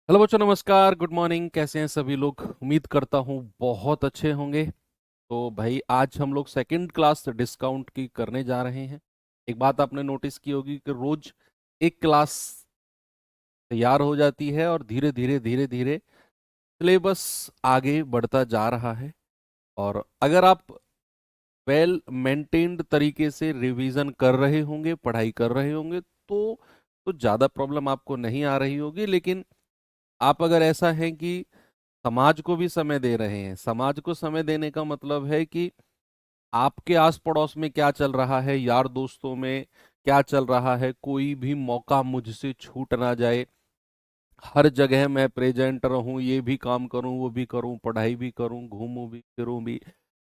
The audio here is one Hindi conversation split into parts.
हेलो बच्चों, नमस्कार, गुड मॉर्निंग। कैसे हैं सभी लोग? उम्मीद करता हूँ बहुत अच्छे होंगे। तो भाई आज हम लोग सेकंड क्लास डिस्काउंट की करने जा रहे हैं। एक बात आपने नोटिस की होगी कि रोज एक क्लास तैयार हो जाती है और धीरे धीरे धीरे धीरे सिलेबस आगे बढ़ता जा रहा है। और अगर आप वेल मेंटेन्ड तरीके से रिवीजन कर रहे होंगे, पढ़ाई कर रहे होंगे, तो ज़्यादा प्रॉब्लम आपको नहीं आ रही होगी। लेकिन आप अगर ऐसा है कि समाज को भी समय दे रहे हैं, समाज को समय देने का मतलब है कि आपके आस पड़ोस में क्या चल रहा है, यार दोस्तों में क्या चल रहा है, कोई भी मौका मुझसे छूट ना जाए। हर जगह मैं प्रेजेंट रहूं, ये भी काम करूं, वो भी करूं, पढ़ाई भी करूं, घूमूं भी, फिरूं भी,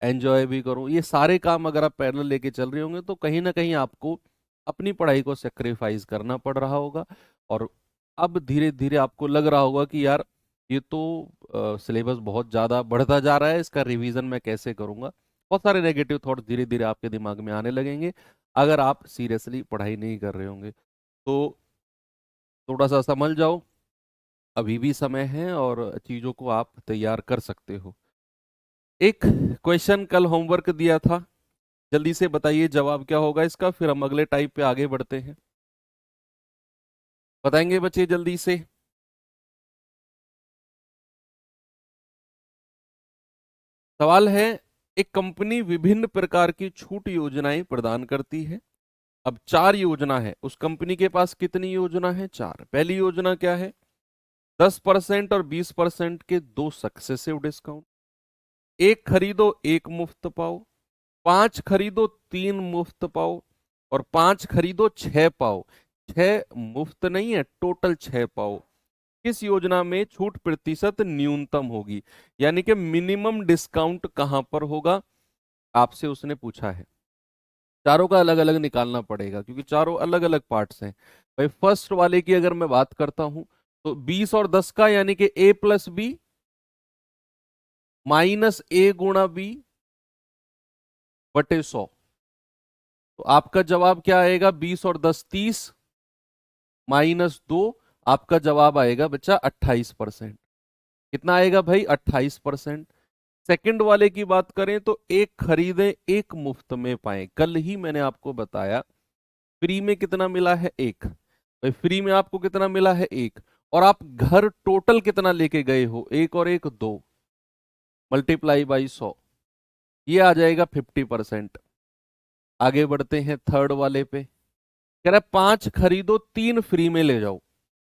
एंजॉय भी करूं। ये सारे काम अगर आप पैरेलल लेके चल रहे होंगे तो कहीं ना कहीं आपको अपनी पढ़ाई को सेक्रीफाइस करना पड़ रहा होगा। और अब धीरे धीरे आपको लग रहा होगा कि यार ये तो सिलेबस बहुत ज़्यादा बढ़ता जा रहा है, इसका रिवीजन मैं कैसे करूंगा। बहुत सारे नेगेटिव थॉट्स धीरे धीरे आपके दिमाग में आने लगेंगे अगर आप सीरियसली पढ़ाई नहीं कर रहे होंगे। तो थोड़ा सा संभल जाओ, अभी भी समय है और चीज़ों को आप तैयार कर सकते हो। एक क्वेश्चन कल होमवर्क दिया था, जल्दी से बताइए जवाब क्या होगा इसका, फिर हम अगले टाइप पे आगे बढ़ते हैं। बताएंगे बच्चे जल्दी से? सवाल है, एक कंपनी विभिन्न प्रकार की छूट योजनाएं प्रदान करती है। अब चार योजना है, उस कंपनी के पास कितनी योजना है? चार। पहली योजना क्या है? 10% और 20% के दो सक्सेसिव डिस्काउंट। एक खरीदो एक मुफ्त पाओ, पांच खरीदो तीन मुफ्त पाओ, और पांच खरीदो छह पाओ। छह मुफ्त नहीं है, टोटल छह पाओ। किस योजना में छूट प्रतिशत न्यूनतम होगी, यानी कि मिनिमम डिस्काउंट कहां पर होगा, आपसे उसने पूछा है। चारों का अलग अलग निकालना पड़ेगा क्योंकि चारों अलग अलग पार्ट्स हैं। भाई फर्स्ट वाले की अगर मैं बात करता हूं तो 20 और 10 का, यानी कि ए प्लस बी माइनस ए गुणा बी बटे 100। तो आपका जवाब क्या आएगा? 20 और 10 30 -2। आपका जवाब आएगा बच्चा 28%। कितना आएगा भाई? 28%। सेकंड वाले की बात करें तो एक खरीदें एक मुफ्त में पाएं। कल ही मैंने आपको बताया फ्री में कितना मिला है? एक। भाई फ्री में आपको कितना मिला है? एक। और आप घर टोटल कितना लेके गए हो? एक और एक दो, मल्टीप्लाई बाई 100, ये आ जाएगा 50%। आगे बढ़ते हैं थर्ड वाले पे। कह रहा है पांच खरीदो तीन फ्री में ले जाओ।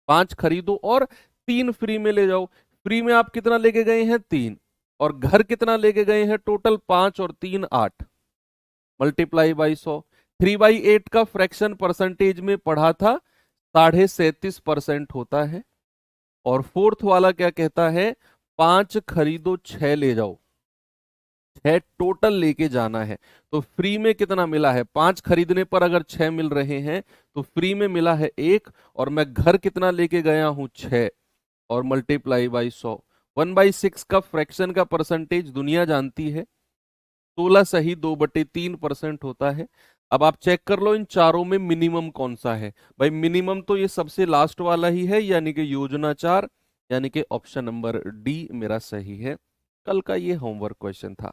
पांच खरीदो और तीन फ्री में ले जाओ। फ्री में आप कितना लेके गए हैं? तीन। और घर कितना लेके गए हैं? टोटल पांच और तीन आठ, मल्टीप्लाई बाई 100। 3/8 का फ्रैक्शन परसेंटेज में पढ़ा था, 37.5% होता है। और फोर्थ वाला क्या कहता है? पांच खरीदो छह ले जाओ। छह टोटल लेके जाना है। तो फ्री में कितना मिला है? पांच खरीदने पर अगर छह मिल रहे हैं तो फ्री में मिला है एक। और मैं घर कितना लेके गया हूं? छह। और मल्टीप्लाई बाई 100। 1/6 का फ्रैक्शन का परसेंटेज दुनिया जानती है, 16 सही 2/3% होता है। अब आप चेक कर लो इन चारों में मिनिमम कौन सा है। भाई मिनिमम तो ये सबसे लास्ट वाला ही है, यानी कि योजना चार, यानी कि ऑप्शन नंबर डी मेरा सही है। कल का ये होमवर्क क्वेश्चन था।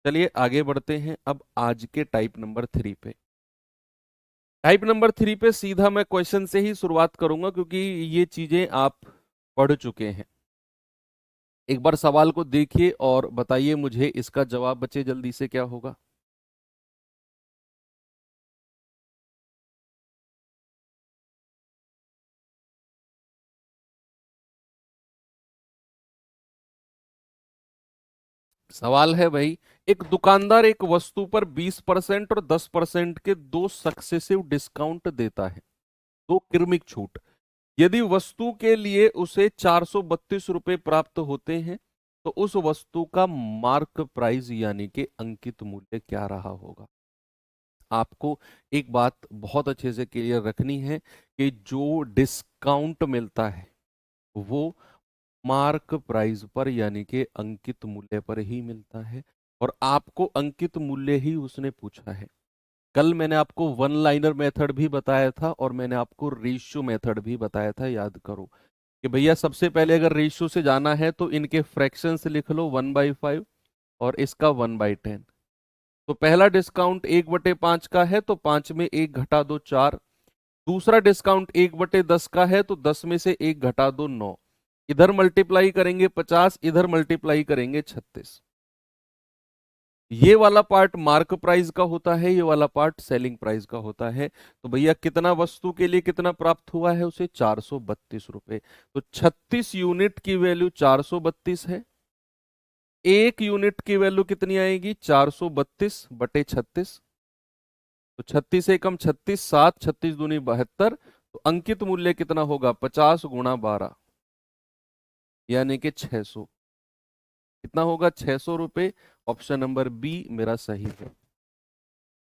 चलिए आगे बढ़ते हैं अब आज के टाइप नंबर 3 पे। टाइप नंबर 3 पे सीधा मैं क्वेश्चन से ही शुरुआत करूंगा क्योंकि ये चीजें आप पढ़ चुके हैं। एक बार सवाल को देखिए और बताइए मुझे इसका जवाब बच्चे जल्दी से क्या होगा। सवाल है भाई, एक दुकानदार एक वस्तु पर 20% और 10% के दो सक्सेसिव डिस्काउंट देता है, दो क्रमिक छूट। यदि वस्तु के लिए उसे 432 रुपए प्राप्त होते हैं तो उस वस्तु का मार्क प्राइस यानी कि अंकित मूल्य क्या रहा होगा। आपको एक बात बहुत अच्छे से क्लियर रखनी है कि जो डिस्काउंट मिलता है वो मार्क प्राइस पर यानी कि अंकित मूल्य पर ही मिलता है। और आपको अंकित मूल्य ही उसने पूछा है। कल मैंने आपको वन लाइनर मेथड भी बताया था और मैंने आपको रेशियो मेथड भी बताया था, याद करो। कि भैया सबसे पहले अगर रेशियो से जाना है तो इनके फ्रैक्शंस लिख लो 1/5 और इसका 1/10। तो पहला डिस्काउंट 1/5 का है तो 5 में 1 घटा दो 4। दूसरा डिस्काउंट 1/10 का है तो 10 में से 1 घटा दो 9। इधर मल्टीप्लाई करेंगे 50, इधर मल्टीप्लाई करेंगे 36। ये वाला पार्ट मार्क प्राइस का होता है, ये वाला पार्ट सेलिंग प्राइस का होता है। तो भैया कितना वस्तु के लिए कितना प्राप्त हुआ है उसे 432 रुपए। तो 36 यूनिट की वैल्यू 432 है। एक यूनिट की वैल्यू कितनी आएगी 432 बटे 36। तो 36 एकम 36, 7 36 दूनी 72। तो अंकित मूल्य कितना होगा 50 गुणा 12 यानी कि 600। कितना होगा 600 रुपए। ऑप्शन नंबर बी मेरा सही है।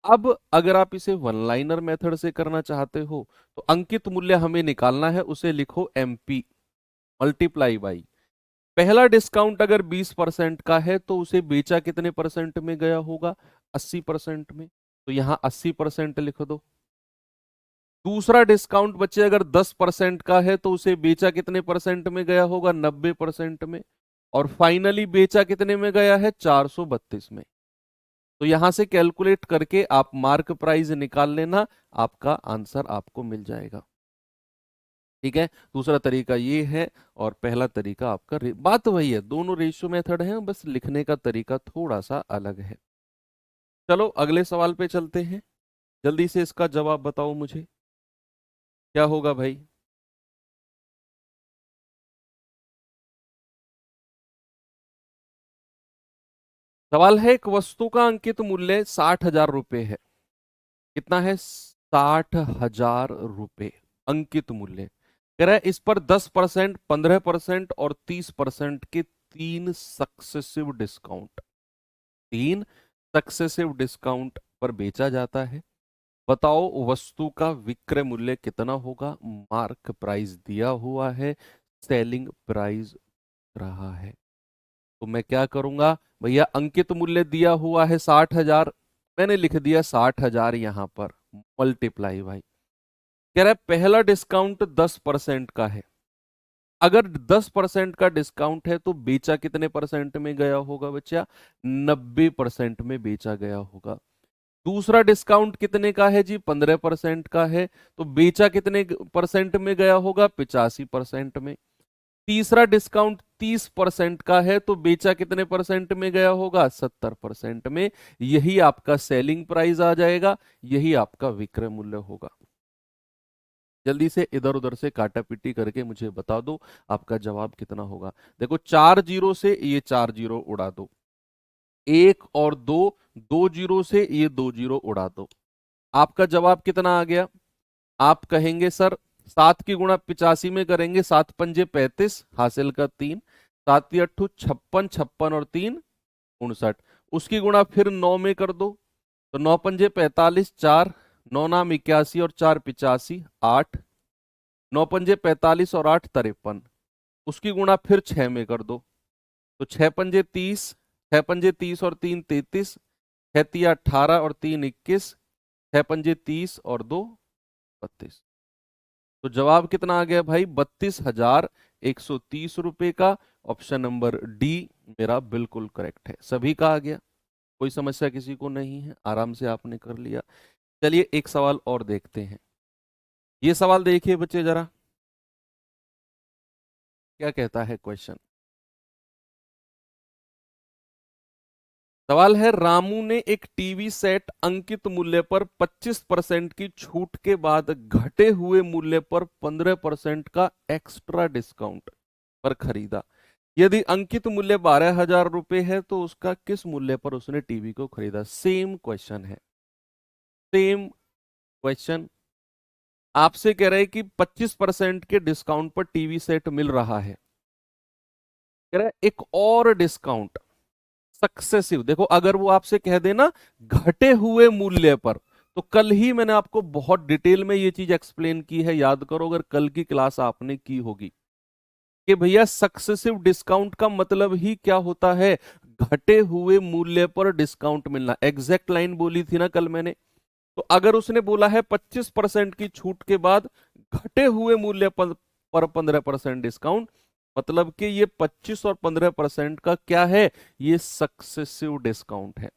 अब अगर आप इसे वन लाइनर मेथड से करना चाहते हो तो अंकित मूल्य हमें निकालना है, उसे लिखो एमपी मल्टीप्लाई बाई पहला डिस्काउंट अगर 20% का है तो उसे बेचा कितने परसेंट में गया होगा 80% में। तो यहां 80% लिख दो। दूसरा डिस्काउंट बच्चे अगर 10% का है तो उसे बेचा कितने परसेंट में गया होगा 90% में। और फाइनली बेचा कितने में गया है 432 में। तो यहां से कैलकुलेट करके आप मार्क प्राइस निकाल लेना, आपका आंसर आपको मिल जाएगा। ठीक है, दूसरा तरीका ये है और पहला तरीका आपका बात वही है, दोनों रेशियो मेथड है, बस लिखने का तरीका थोड़ा सा अलग है। चलो अगले सवाल पे चलते हैं। जल्दी से इसका जवाब बताओ मुझे, क्या होगा भाई। सवाल है एक वस्तु का अंकित मूल्य 60,000 रुपए है। कितना है 60,000 रुपए अंकित मूल्य। कह रहा है इस पर 10%, 15% और 30% के तीन सक्सेसिव डिस्काउंट, तीन सक्सेसिव डिस्काउंट पर बेचा जाता है। बताओ वस्तु का विक्रय मूल्य कितना होगा। मार्क प्राइस दिया हुआ है, सेलिंग प्राइस रहा है। तो मैं क्या करूंगा भैया, अंकित मूल्य दिया हुआ है 60,000, मैंने लिख दिया 60,000 यहां पर मल्टीप्लाई भाई। कह रहा है पहला डिस्काउंट 10% का है। अगर 10% का डिस्काउंट है तो बेचा कितने परसेंट में गया होगा बच्चा 90% में बेचा गया होगा। दूसरा डिस्काउंट कितने का है जी 15% का है, तो बेचा कितने परसेंट में गया होगा 85% में। तीसरा डिस्काउंट 30% का है तो बेचा कितने परसेंट में गया होगा 70% में। यही आपका सेलिंग प्राइस आ जाएगा, यही आपका विक्रय मूल्य होगा। जल्दी से इधर उधर से काटा पीटी करके मुझे बता दो आपका जवाब कितना होगा। देखो 4 जीरो से ये 4 जीरो उड़ा दो, 1 और 2, 2 जीरो से ये 2 जीरो उड़ा दो। आपका जवाब कितना आ गया। आप कहेंगे सर 7 की गुणा 85 में करेंगे, 7 पंजे 35 हासिल का 3, 7 अट्ठू 56, 56 और 3 59। उसकी गुणा फिर 9 में कर दो, तो 9 पंजे 45, 4 9 नाम 81 और 4 85 8, 9 पंजे 45 और 8 53। उसकी गुणा फिर 6 में कर दो, तो 6 पंजे 30, 6 पंजे 30 और 3 33, 6 तिया 18 और 3 21, 6 पंजे 30 और 2 32। तो जवाब कितना आ गया भाई 32,130 रुपए का। ऑप्शन नंबर डी मेरा बिल्कुल करेक्ट है। सभी का आ गया, कोई समस्या किसी को नहीं है, आराम से आपने कर लिया। चलिए एक सवाल और देखते हैं। ये सवाल देखिए बच्चे जरा, क्या कहता है क्वेश्चन। सवाल है रामू ने एक टीवी सेट अंकित मूल्य पर 25% की छूट के बाद घटे हुए मूल्य पर 15% का एक्स्ट्रा डिस्काउंट पर खरीदा। यदि अंकित मूल्य 12,000 रुपए है तो उसका किस मूल्य पर उसने टीवी को खरीदा। सेम क्वेश्चन है, सेम क्वेश्चन। आपसे कह रहे हैं कि 25% के डिस्काउंट पर टीवी सेट मिल रहा है। कह रहा है एक और डिस्काउंट सक्सेसिव। देखो अगर वो आपसे कह देना घटे हुए मूल्य पर, तो कल ही मैंने आपको बहुत डिटेल में ये चीज एक्सप्लेन की है, याद करो अगर कल की क्लास आपने की होगी, कि भैया सक्सेसिव डिस्काउंट का मतलब ही क्या होता है, घटे हुए मूल्य पर डिस्काउंट मिलना। एग्जैक्ट लाइन बोली थी ना कल मैंने। तो अगर उसने बोला है 25% की छूट के बाद घटे हुए मूल्य पर पर 15% डिस्काउंट, मतलब कि ये 25 और 15% का क्या है, ये सक्सेसिव डिस्काउंट है।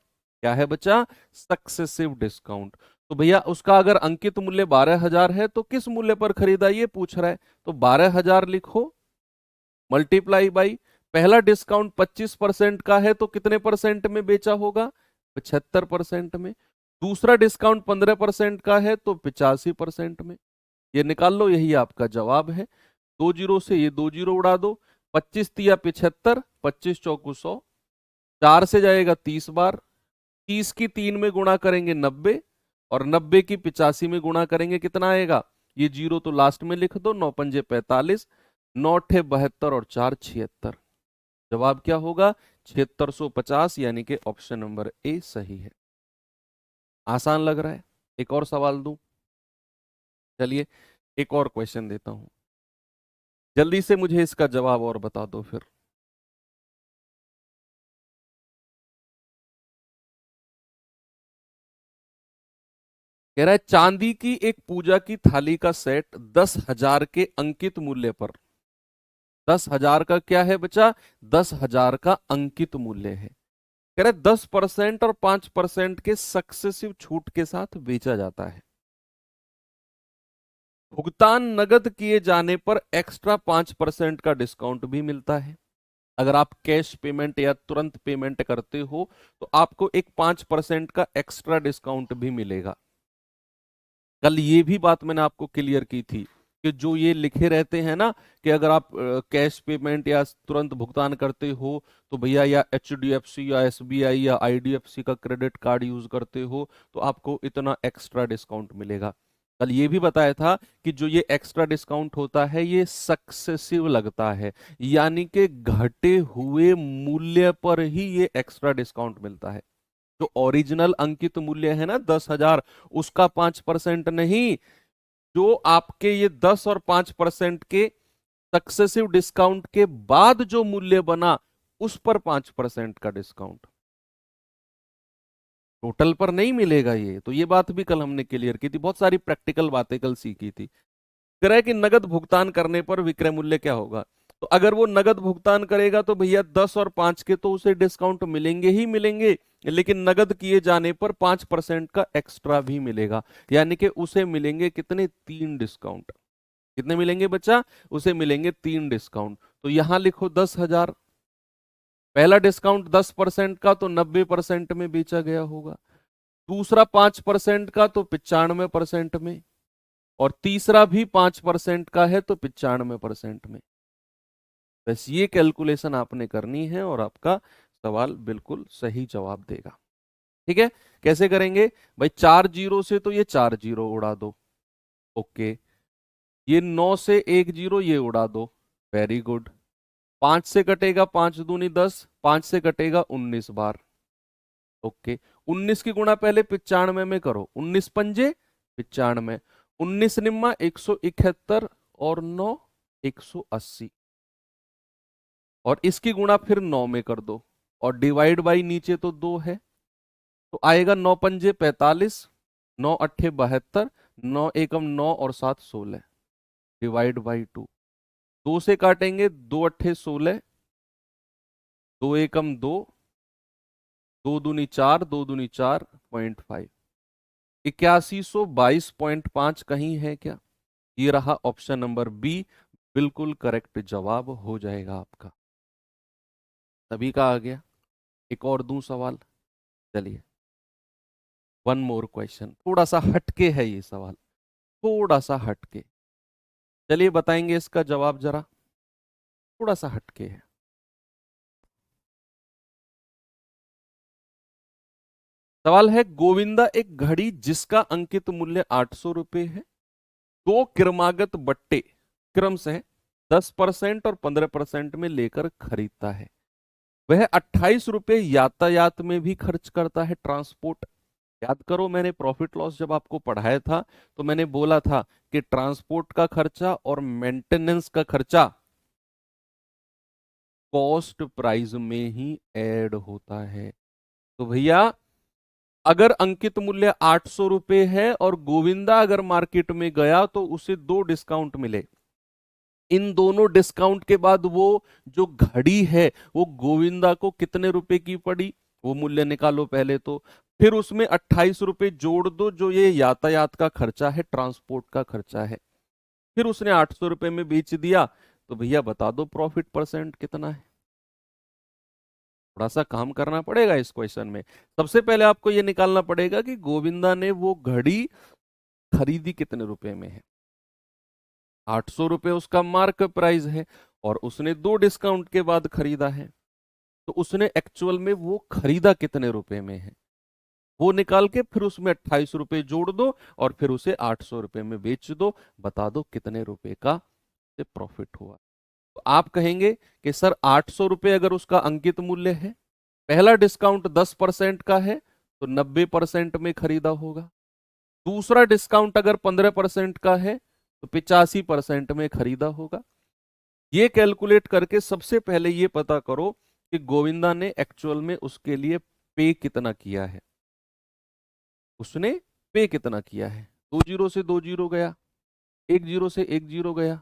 क्या है बच्चा, सक्सेसिव डिस्काउंट। तो भैया उसका अगर अंकित मूल्य 12,000 है तो किस मूल्य पर खरीदा ये पूछ रहा है, तो 12,000 लिखो, मल्टीप्लाई बाई पहला डिस्काउंट 25% का है तो कितने परसेंट में बेचा होगा, 75% में। दूसरा डिस्काउंट 15% का है तो 85% में। ये निकाल लो, यही आपका जवाब है। 2 जीरो से ये 2 जीरो उड़ा दो, 25 तिया 75, 25 चौकू 100, 4 से जाएगा 30 बार, 30 की 3 में गुणा करेंगे 90, और 90 की 85 में गुणा करेंगे कितना आएगा, ये जीरो तो लास्ट में लिख दो, 9 पंजे 45, 9 अठे 72 और 4 76। जवाब क्या होगा, 7650, यानी कि ऑप्शन नंबर ए सही है। आसान लग रहा है, एक और सवाल दूं, चलिए एक और क्वेश्चन देता हूं, जल्दी से मुझे इसका जवाब और बता दो फिर। कह रहा है चांदी की एक पूजा की थाली का सेट 10,000 के अंकित मूल्य पर, 10,000 का क्या है बच्चा, 10,000 का अंकित मूल्य है। कह रहे 10% और 5% के सक्सेसिव छूट के साथ बेचा जाता है। भुगतान नगद किए जाने पर एक्स्ट्रा 5% का डिस्काउंट भी मिलता है। अगर आप कैश पेमेंट या तुरंत पेमेंट करते हो तो आपको एक 5% का एक्स्ट्रा डिस्काउंट भी मिलेगा। कल ये भी बात मैंने आपको क्लियर की थी कि जो ये लिखे रहते हैं ना कि अगर आप कैश पेमेंट या तुरंत भुगतान करते हो तो भैया, या HDFC या SBI या IDFC का क्रेडिट कार्ड यूज करते हो तो आपको इतना एक्स्ट्रा डिस्काउंट मिलेगा। कल ये भी बताया था कि जो ये एक्स्ट्रा डिस्काउंट होता है ये सक्सेसिव लगता है, यानी कि घटे हुए मूल्य पर ही ये एक्स्ट्रा डिस्काउंट मिलता है। जो ओरिजिनल अंकित मूल्य है ना 10,000, उसका 5% नहीं, जो आपके ये 10 और 5% के सक्सेसिव डिस्काउंट के बाद जो मूल्य बना उस पर 5% का डिस्काउंट, टोटल पर नहीं मिलेगा। ये तो ये बात भी कल हमने क्लियर की थी, बहुत सारी प्रैक्टिकल बातें कल सीखी थी। क्रय की नगद भुगतान करने पर विक्रय मूल्य क्या होगा, तो अगर वो नगद भुगतान करेगा तो भैया 10 और 5 के तो उसे डिस्काउंट मिलेंगे ही मिलेंगे, लेकिन नगद किए जाने पर 5% का एक्स्ट्रा भी मिलेगा, यानी कि उसे मिलेंगे कितने, 3 डिस्काउंट। कितने मिलेंगे बच्चा, उसे मिलेंगे 3 डिस्काउंट। तो यहां लिखो 10,000, पहला डिस्काउंट 10% का तो 90% में बेचा गया होगा, दूसरा 5% का तो 95% में, और तीसरा भी 5% का है तो 95% में। बस ये कैलकुलेशन आपने करनी है और आपका सवाल बिल्कुल सही जवाब देगा। ठीक है, कैसे करेंगे भाई, 4 जीरो से तो ये 4 जीरो उड़ा दो, ओके। ये 9 से 1 जीरो ये उड़ा दो, वेरी गुड। 5 से कटेगा 5 दूनी 10, 5 से कटेगा 19 बार, ओके। 19 की गुणा पहले 95 में करो, 19 पंजे 95, 19 निम्मा 171, और 9 180, और इसकी गुणा फिर 9 में कर दो, और डिवाइड बाई नीचे तो 2 है, तो आएगा 9 पंजे 45, 9 अट्ठे 72, 9 एकम 9 और 7 16, डिवाइड बाई 2। 2 से काटेंगे 2 अट्ठे 16, 2 एकम 2, 2 दूनी 4, 2 दूनी 4.5, 8122.5 कहीं है क्या, ये रहा ऑप्शन नंबर बी, बिल्कुल करेक्ट जवाब हो जाएगा आपका। सभी का आ गया, एक और दूं सवाल, चलिए वन मोर क्वेश्चन, थोड़ा सा हटके है ये सवाल, थोड़ा सा हटके, चलिए बताएंगे इसका जवाब जरा, थोड़ा सा हटके है। सवाल है, गोविंदा एक घड़ी जिसका अंकित मूल्य 800 रुपए है, दो क्रमागत बट्टे क्रम से 10% और 15% में लेकर खरीदता है। वह 28 रुपए यातायात में भी खर्च करता है, ट्रांसपोर्ट। याद करो, मैंने प्रॉफिट लॉस जब आपको पढ़ाया था तो मैंने बोला था कि ट्रांसपोर्ट का खर्चा और मेंटेनेंस का खर्चा कॉस्ट प्राइस में ही ऐड होता है। तो भैया अगर अंकित मूल्य 800 रुपए है और गोविंदा अगर मार्केट में गया तो उसे 2 डिस्काउंट मिले, इन दोनों डिस्काउंट के बाद वो जो घड़ी है वो गोविंदा को कितने रुपए की पड़ी, वो मूल्य निकालो पहले तो। फिर उसमें 28 रुपए जोड़ दो, जो ये यातायात का खर्चा है, ट्रांसपोर्ट का खर्चा है। फिर उसने 800 रुपए में बेच दिया, तो भैया बता दो प्रॉफिट परसेंट कितना है। थोड़ा सा काम करना पड़ेगा इस क्वेश्चन में। सबसे पहले आपको ये निकालना पड़ेगा कि गोविंदा ने वो घड़ी खरीदी कितने रुपए में है। 800 रुपए उसका मार्क प्राइस है, और उसने 2 डिस्काउंट के बाद खरीदा है, तो उसने एक्चुअल में वो खरीदा कितने रुपए में है, वो निकाल के फिर उसमें 28 रुपए जोड़ दो, और फिर उसे 800 रुपए में बेच दो। बता दो कितने रुपए का प्रॉफिट हुआ। तो आप कहेंगे कि सर 800 रुपए अगर उसका अंकित मूल्य है, पहला डिस्काउंट 10% का है, तो 90% में खरीदा होगा। दूसरा डिस्काउंट अगर 15% का है, तो 85% में खरीदा होगा। ये कैलकुलेट करके सबसे पहले ये पता करो कि गोविंदा ने एक्चुअल में उसके लिए पे कितना किया है। उसने पे कितना किया है, 2 जीरो से 2 जीरो गया, 1 जीरो से 1 जीरो गया,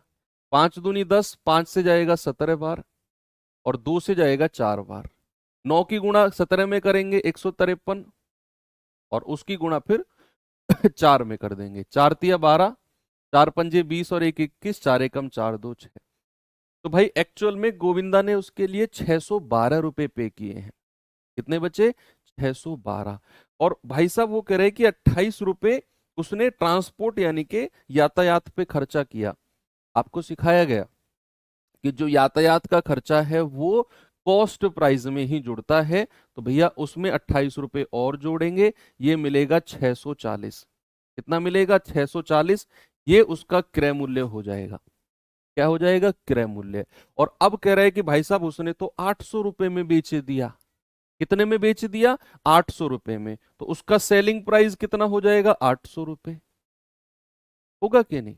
5 दूनी 10, 5 से जाएगा 17 बार, और 2 से जाएगा 4 बार। 9 की गुणा 17 में करेंगे 153, और उसकी गुणा फिर 4 में कर देंगे, 4 तिया 12, 4 पंजे 20, और 1 21, 4 एकम 4 2 6। तो भाई एक्चुअल में गोविंदा ने उसके लिए 612 रुपए पे किए हैं। कितने बचे, 612। और भाई साहब वो कह रहे हैं कि 28 रुपए उसने ट्रांसपोर्ट यानी कि यातायात पे खर्चा किया। आपको सिखाया गया कि जो यातायात का खर्चा है वो कॉस्ट प्राइस में ही जुड़ता है, तो भैया उसमें 28 रुपए और जोड़ेंगे, ये मिलेगा 640। कितना मिलेगा, 640। ये उसका क्रय मूल्य हो जाएगा। क्या हो जाएगा, क्रय मूल्य। और अब कह रहे हैं कि भाई साहब उसने तो 800 रुपए में बेच दिया। कितने में बेच दिया, 800 रुपए में, तो उसका सेलिंग प्राइस कितना हो जाएगा, 800 रुपए। होगा कि नहीं,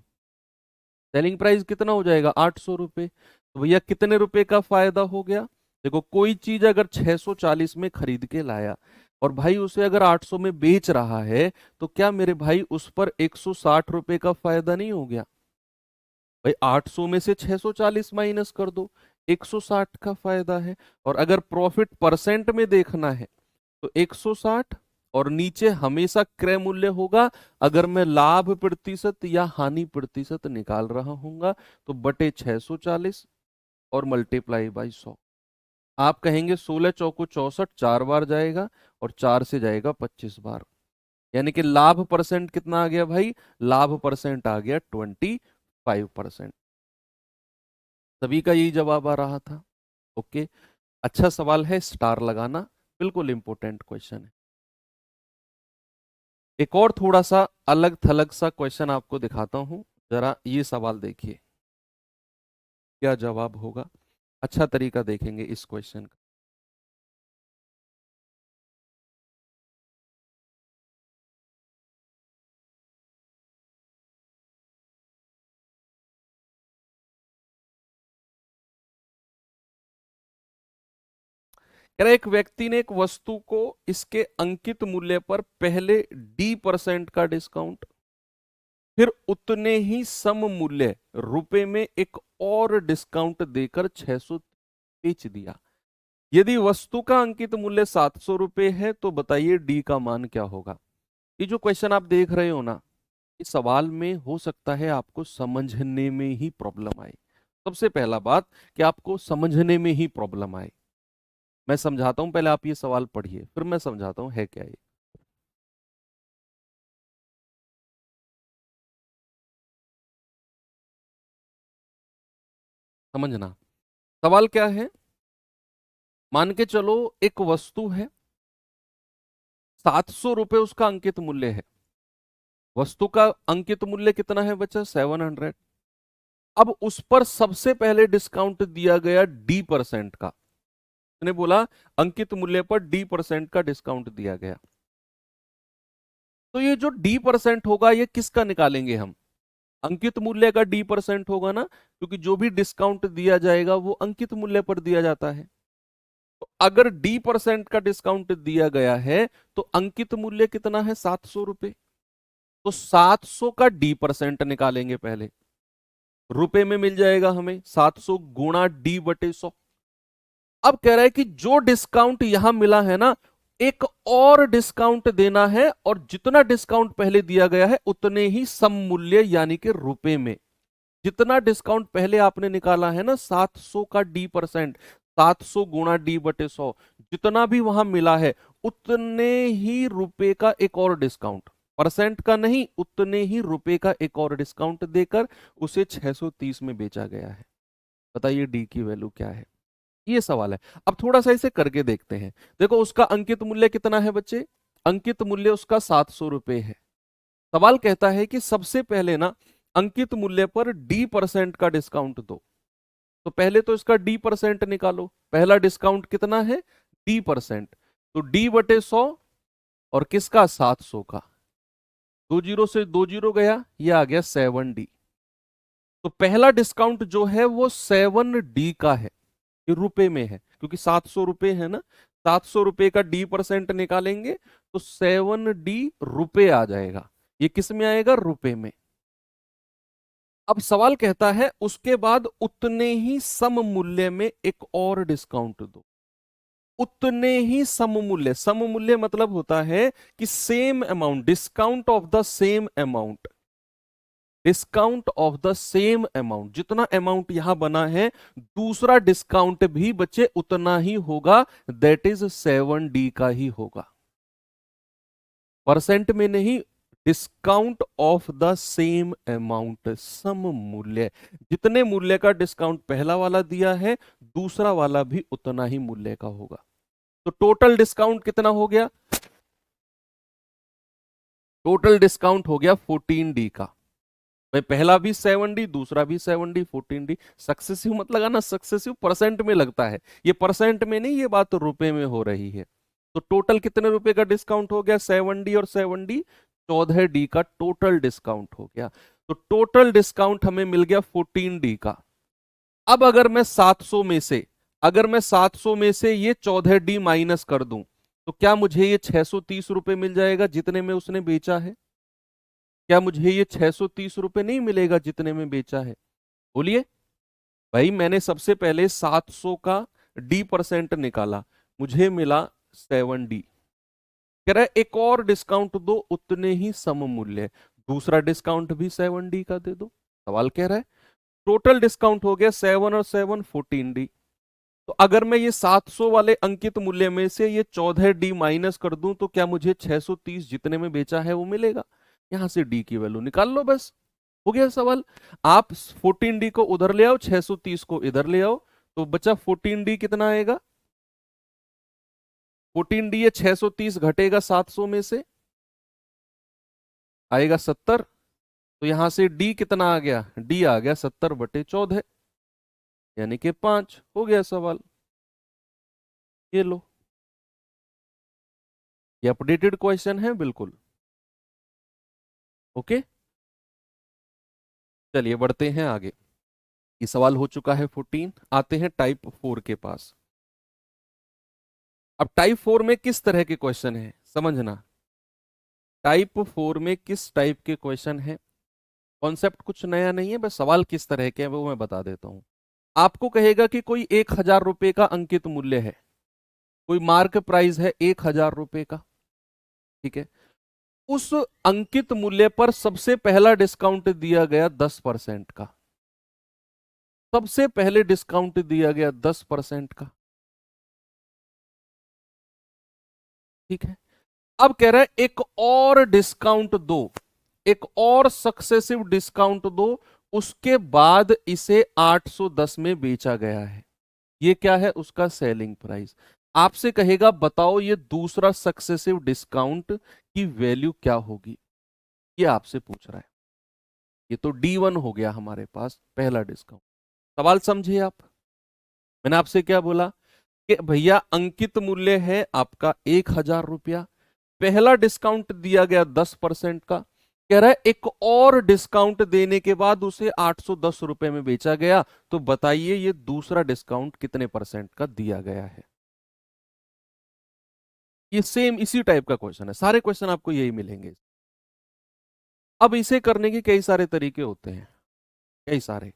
सेलिंग प्राइस कितना हो जाएगा, 800 रुपए। तो भैया कितने रुपए का फायदा हो गया। देखो कोई चीज अगर 640 में खरीद के लाया, और भाई उसे अगर 800 में बेच रहा है, तो क्या मेरे भाई उस पर 160 रुपए का फायदा नहीं हो गया। भाई 800 में से 640 माइनस कर दो, 160 का फायदा है। और अगर प्रॉफिट परसेंट में देखना है, तो 160, और नीचे हमेशा क्रय मूल्य होगा। अगर मैं लाभ प्रतिशत या हानि प्रतिशत निकाल रहा हूंगा, तो बटे 640 और मल्टीप्लाई बाई 100। आप कहेंगे 16 चौको 64, 4 बार जाएगा, और 4 से जाएगा 25 बार। यानी कि लाभ परसेंट कितना आ गया भाई, लाभ परसेंट आ गया 25%। सभी का यही जवाब आ रहा था। ओके, अच्छा सवाल है, स्टार लगाना, बिल्कुल इंपॉर्टेंट क्वेश्चन है। एक और थोड़ा सा अलग थलग सा क्वेश्चन आपको दिखाता हूं, जरा ये सवाल देखिए क्या जवाब होगा। अच्छा तरीका देखेंगे इस क्वेश्चन का। कह रहा है, एक व्यक्ति ने एक वस्तु को इसके अंकित मूल्य पर पहले D% का डिस्काउंट, फिर उतने ही सम मूल्य रुपए में एक और डिस्काउंट देकर 600 बेच दिया। यदि वस्तु का अंकित मूल्य 700 रुपए है, तो बताइए डी का मान क्या होगा। ये जो क्वेश्चन आप देख रहे हो ना, इस सवाल में हो सकता है आपको समझने में ही प्रॉब्लम आए। सबसे पहला बात कि आपको समझने में ही प्रॉब्लम आए। मैं समझाता हूं, पहले आप ये सवाल पढ़िए, फिर मैं समझाता हूं है क्या ये। समझना, सवाल क्या है। मान के चलो एक वस्तु है, 700 रुपए उसका अंकित मूल्य है। वस्तु का अंकित मूल्य कितना है बच्चा, 700। अब उस पर सबसे पहले डिस्काउंट दिया गया D% का। उसने बोला अंकित मूल्य पर D% का डिस्काउंट दिया गया। तो ये जो D% होगा, ये किसका निकालेंगे हम, अंकित मूल्य का D% होगा ना, क्योंकि जो भी डिस्काउंट दिया जाएगा वो अंकित मूल्य पर दिया जाता है। तो अगर D% का डिस्काउंट दिया गया है, तो अंकित मूल्य कितना है, 700 रुपए। तो 700 का D% निकालेंगे पहले। रुपए में मिल जाएगा हमें 700 गुणा डी बटे 100। अब कह रहा है कि जो डिस्काउंट यहां मिला है ना, एक और डिस्काउंट देना है, और जितना डिस्काउंट पहले दिया गया है उतने ही सम मूल्य यानी कि रुपए में। जितना डिस्काउंट पहले आपने निकाला है ना 700 का डी परसेंट, 700 गुणा डी बटे 100, जितना भी वहां मिला है उतने ही रुपए का एक और डिस्काउंट, परसेंट का नहीं, उतने ही रुपए का एक और डिस्काउंट देकर उसे 630 में बेचा गया है। बताइए डी की वैल्यू क्या है, ये सवाल है। अब थोड़ा सा इसे करके देखते हैं। देखो उसका अंकित मूल्य कितना है बच्चे, अंकित मूल्य उसका 700 रुपए है। सवाल कहता है कि सबसे पहले ना अंकित मूल्य पर डी परसेंट का डिस्काउंट दो। तो पहले तो इसका डी परसेंट निकालो, पहला डिस्काउंट कितना है, डी परसेंट, तो डी बटे 100 और किसका 700 का, 20 से 20 गया, ये आ गया 7D। तो पहला डिस्काउंट जो है वो 7D का है, ये रुपए में है क्योंकि 700 रुपए है ना, 700 रुपए का डी परसेंट निकालेंगे तो 7D रुपए आ जाएगा। ये किस में आएगा, रुपए में। अब सवाल कहता है उसके बाद उतने ही सम मूल्य में एक और डिस्काउंट दो। उतने ही सम मूल्य, सम मूल्य मतलब होता है कि same amount, discount off the same amount, discount off the same amount, जितना अमाउंट यहां बना है दूसरा डिस्काउंट भी बच्चे उतना ही होगा, दैट इज 7D का ही होगा, परसेंट में नहीं, discount off the same amount, सम मूल्य, जितने मूल्य का डिस्काउंट पहला वाला दिया है दूसरा वाला भी उतना ही मूल्य का होगा। तो टोटल डिस्काउंट कितना हो गया, टोटल डिस्काउंट हो गया 14D का। भाई पहला भी 7D, दूसरा भी 7D, 14D। सक्सेसिव मत लगाना, सक्सेसिव परसेंट में लगता है, ये परसेंट में नहीं, ये बात तो रुपए में हो रही है। तो टोटल कितने रुपए का डिस्काउंट हो गया, 7D और 7D, 14D का टोटल डिस्काउंट हो गया। तो टोटल डिस्काउंट हमें मिल गया 14D का। अब अगर मैं 700 में से, अगर मैं 700 में से ये 14D माइनस कर दूं तो क्या मुझे ये 630 रुपए मिल जाएगा जितने में उसने बेचा है, क्या मुझे ये 630 रुपए नहीं मिलेगा जितने में बेचा है, बोलिए। भाई मैंने सबसे पहले 700 का डी परसेंट निकाला, मुझे मिला 7D। कह रहा है एक और डिस्काउंट दो उतने ही सम मूल्य, दूसरा डिस्काउंट भी 7D का दे दो। सवाल कह रहा है टोटल डिस्काउंट हो गया 7 और 7 14D। तो अगर मैं ये 700 वाले अंकित मूल्य में से ये 14D माइनस कर दूं तो क्या मुझे 630 जितने में बेचा है वो मिलेगा। यहां से डी की वैल्यू निकाल लो, बस हो गया सवाल। आप 14D को उधर ले आओ, 630 को इधर ले आओ, तो बचा 14D कितना आएगा, 14D ये 630 घटेगा 700 में से, आएगा 70। तो यहां से डी कितना आ गया, डी आ गया 70/14, यानी कि 5। हो गया सवाल, ये लो, ये अपडेटेड क्वेश्चन है बिल्कुल। ओके, चलिए बढ़ते हैं आगे। ये सवाल हो चुका है 14, आते हैं टाइप 4 के पास। अब टाइप 4 में किस तरह के क्वेश्चन है समझना, टाइप 4 में किस टाइप के क्वेश्चन है, कॉन्सेप्ट कुछ नया नहीं है, बस सवाल किस तरह के हैं वो मैं बता देता हूं। आपको कहेगा कि कोई 1000 रुपए का अंकित मूल्य है, कोई मार्क प्राइस है 1000 रुपए का, ठीक है। उस अंकित मूल्य पर सबसे पहला डिस्काउंट दिया गया 10% का, सबसे पहले डिस्काउंट दिया गया 10% का, ठीक है। अब कह रहा है एक और डिस्काउंट दो, एक और सक्सेसिव डिस्काउंट दो, उसके बाद इसे 810 में बेचा गया है। ये क्या है, उसका सेलिंग प्राइस। आपसे कहेगा बताओ ये दूसरा सक्सेसिव डिस्काउंट की वैल्यू क्या होगी, ये आपसे पूछ रहा है। ये तो D1 हो गया हमारे पास पहला डिस्काउंट। सवाल समझे आप, मैंने आपसे क्या बोला कि भैया अंकित मूल्य है आपका 1000 रुपया, पहला डिस्काउंट दिया गया 10% का, कह रहा है एक और डिस्काउंट देने के बाद उसे 810 रुपए में बेचा गया, तो बताइए ये दूसरा डिस्काउंट कितने परसेंट का दिया गया है। ये सेम इसी टाइप का क्वेश्चन है, सारे क्वेश्चन आपको यही मिलेंगे। अब इसे करने के कई सारे तरीके होते हैं। कई सारे।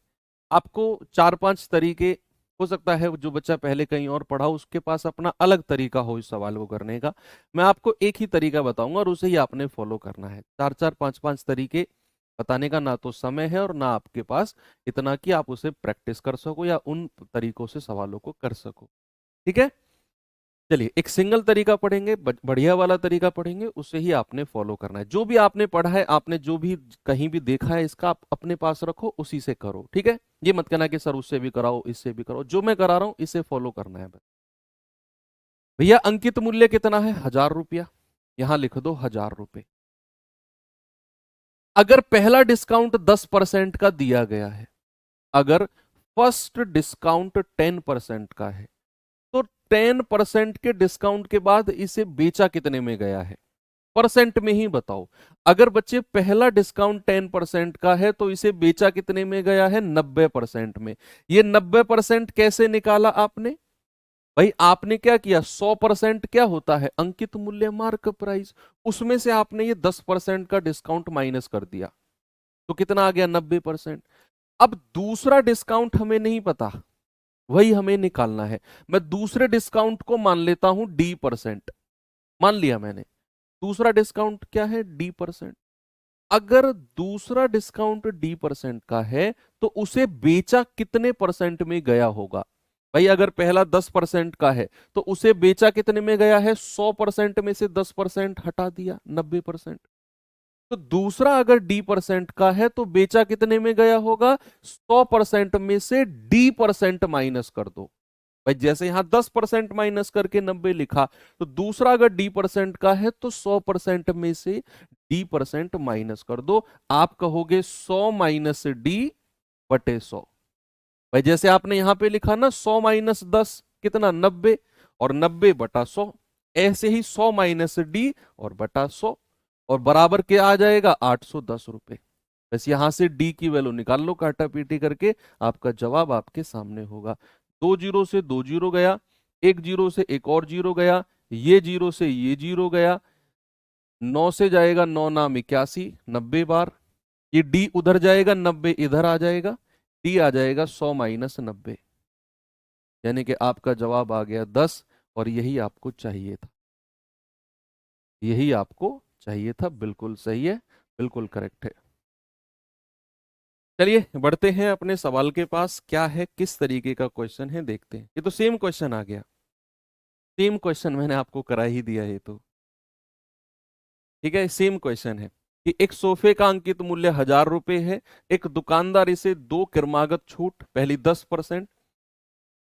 आपको 4-5 तरीके, हो सकता है जो बच्चा पहले कहीं और पढ़ा उसके पास अपना अलग तरीका हो इस सवाल को करने का। मैं आपको एक ही तरीका बताऊंगा और उसे ही आपने फॉलो करना है। 4-4 5-5 तरीके बताने का ना तो समय है और ना आपके पास इतना कि आप उसे प्रैक्टिस कर सको या उन तरीकों से सवालों को कर सको। ठीक है, चलिए एक सिंगल तरीका पढ़ेंगे, बढ़िया वाला तरीका पढ़ेंगे, उसे ही आपने फॉलो करना है। जो भी आपने पढ़ा है, आपने जो भी कहीं भी देखा है, इसका आप अपने पास रखो, उसी से करो। ठीक है, ये मत कहना कि सर उससे भी कराओ इससे भी कराओ, जो मैं करा रहा हूं इसे फॉलो करना है बस। भैया अंकित मूल्य कितना है? 1000 रुपया। यहां लिख दो 1000 रुपये। अगर पहला डिस्काउंट 10% का दिया गया है, अगर फर्स्ट डिस्काउंट 10% का है, तो 10% के डिस्काउंट के बाद इसे बेचा कितने में गया है? परसेंट में ही बताओ। अगर बच्चे पहला डिस्काउंट 10% का है तो इसे बेचा कितने में गया है? 90% में। ये 90% कैसे निकाला आपने? भाई आपने क्या किया, 100% क्या होता है? अंकित मूल्य, मार्क प्राइस। उसमें से आपने ये 10% का डिस्काउंट माइनस कर दिया, तो कितना आ गया? 90%। अब दूसरा डिस्काउंट हमें नहीं पता, वही हमें निकालना है। मैं दूसरे डिस्काउंट को मान लेता हूं D%। मान लिया मैंने, दूसरा डिस्काउंट क्या है? D%। अगर दूसरा डिस्काउंट D% का है तो उसे बेचा कितने परसेंट में गया होगा? भाई अगर पहला 10% का है तो उसे बेचा कितने में गया है? 100% में से 10% हटा दिया, 90%। तो दूसरा अगर D% का है तो बेचा कितने में गया होगा? 100% में से D% माइनस कर दो। भाई जैसे यहां 10% माइनस करके 90 लिखा, तो दूसरा अगर D% का है तो 100% में से D% माइनस कर दो। आप कहोगे 100 माइनस D/100। भाई जैसे आपने यहां पे लिखा ना, 100 माइनस 10 कितना? 90, और 90/100। ऐसे ही 100 माइनस D और बटा 100, और बराबर क्या आ जाएगा? 810 रुपए। बस यहां से D की वैल्यू निकाल लो काटा पीटी करके, आपका जवाब आपके सामने होगा। 2 जीरो से 2 जीरो गया, 1 जीरो से एक और जीरो गया, ये जीरो से ये जीरो गया, 9 से जाएगा 9 नाम 81, 90 बार। ये D उधर जाएगा, 90 इधर आ जाएगा, D आ जाएगा 100 माइनस 90, यानी कि आपका जवाब आ गया 10। और यही आपको चाहिए था, यही आपको चाहिए था। बिल्कुल सही है, बिल्कुल करेक्ट है। चलिए बढ़ते हैं अपने सवाल के पास। क्या है, किस तरीके का क्वेश्चन है, देखते हैं। ये तो सेम क्वेश्चन आ गया, सेम क्वेश्चन मैंने आपको करा ही दिया है तो। ठीक है, सेम क्वेश्चन है कि एक सोफे का अंकित मूल्य 1000 रुपए है। एक दुकानदार इसे दो क्रमागत छूट, पहली 10%,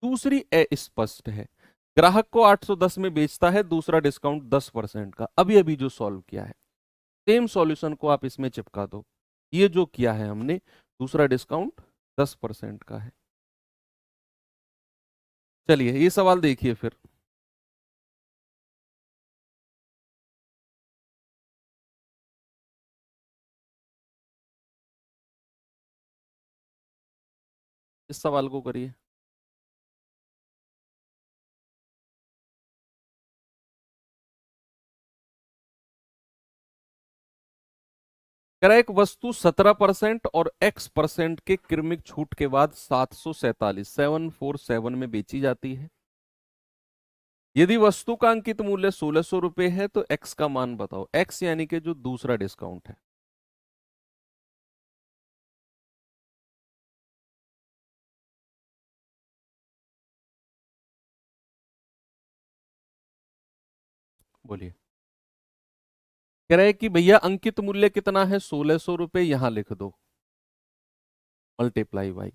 दूसरी अस्पष्ट है, ग्राहक को 810 में बेचता है, दूसरा डिस्काउंट 10% का। अभी अभी जो सॉल्व किया है, सेम सॉल्यूशन को आप इसमें चिपका दो। ये जो किया है हमने, दूसरा डिस्काउंट 10% का है। चलिए ये सवाल देखिए फिर। इस सवाल को करिए। कह रहा है एक वस्तु 17% और X% के क्रमिक छूट के बाद 747 में बेची जाती है। यदि वस्तु का अंकित मूल्य 1600 रुपए है तो X का मान बताओ। X यानी कि जो दूसरा डिस्काउंट है। बोलिए। कह रहा है कि भैया अंकित मूल्य कितना है? 1600 रुपए। यहां लिख दो मल्टीप्लाई बाई,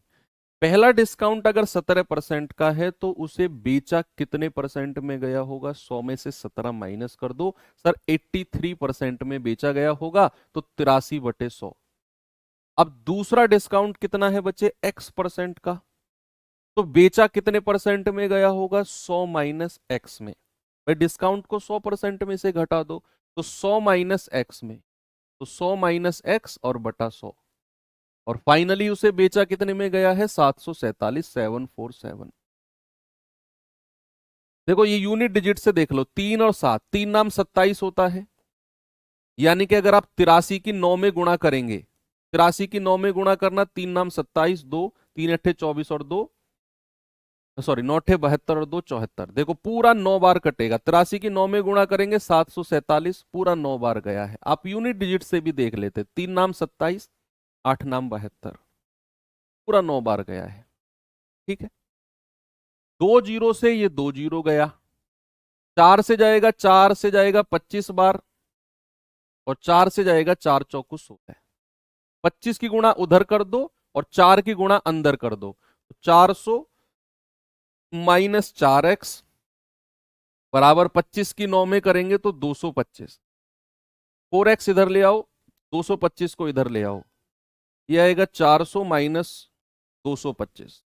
पहला डिस्काउंट अगर 17% का है तो उसे बेचा कितने परसेंट में गया होगा? 100 में से 17 माइनस कर दो। सर 83% में बेचा गया होगा, तो 83/100। अब दूसरा डिस्काउंट कितना है बच्चे? X% का, तो बेचा कितने परसेंट में गया होगा? 100 माइनस एक्स में। भाई डिस्काउंट को 100% में से घटा दो, तो 100 माइनस एक्स में, तो 100 माइनस एक्स और बटा 100, और फाइनली उसे बेचा कितने में गया है? 747 देखो ये यूनिट डिजिट से देख लो, 3 और 7, 3 नाम 27 होता है, यानी कि अगर आप 83 की 9 में गुणा करेंगे 83 की 9 में गुणा करना, 3 नाम 27, 2 3 अट्ठे 24 और 2 सॉरी 9 अट्ठे 72 और 2 74। देखो पूरा 9 बार कटेगा। 83 की 9 में गुणा करेंगे 747, पूरा 9 बार गया है। आप यूनिट डिजिट से भी देख लेते, 3 नाम 27, 8 नाम 72, पूरा 9 बार गया है। ठीक है, 2 जीरो से ये 2 जीरो गया, 4 से जाएगा, 4 से जाएगा 25 बार, और 4 से जाएगा 4 चौको 16। 25 की गुणा उधर कर दो और 4 की गुणा अंदर कर दो, 400 माइनस 4x बराबर 25 की 9 में करेंगे तो 225। 4x इधर ले आओ, 225 को इधर ले आओ, ये आएगा 400 माइनस 225,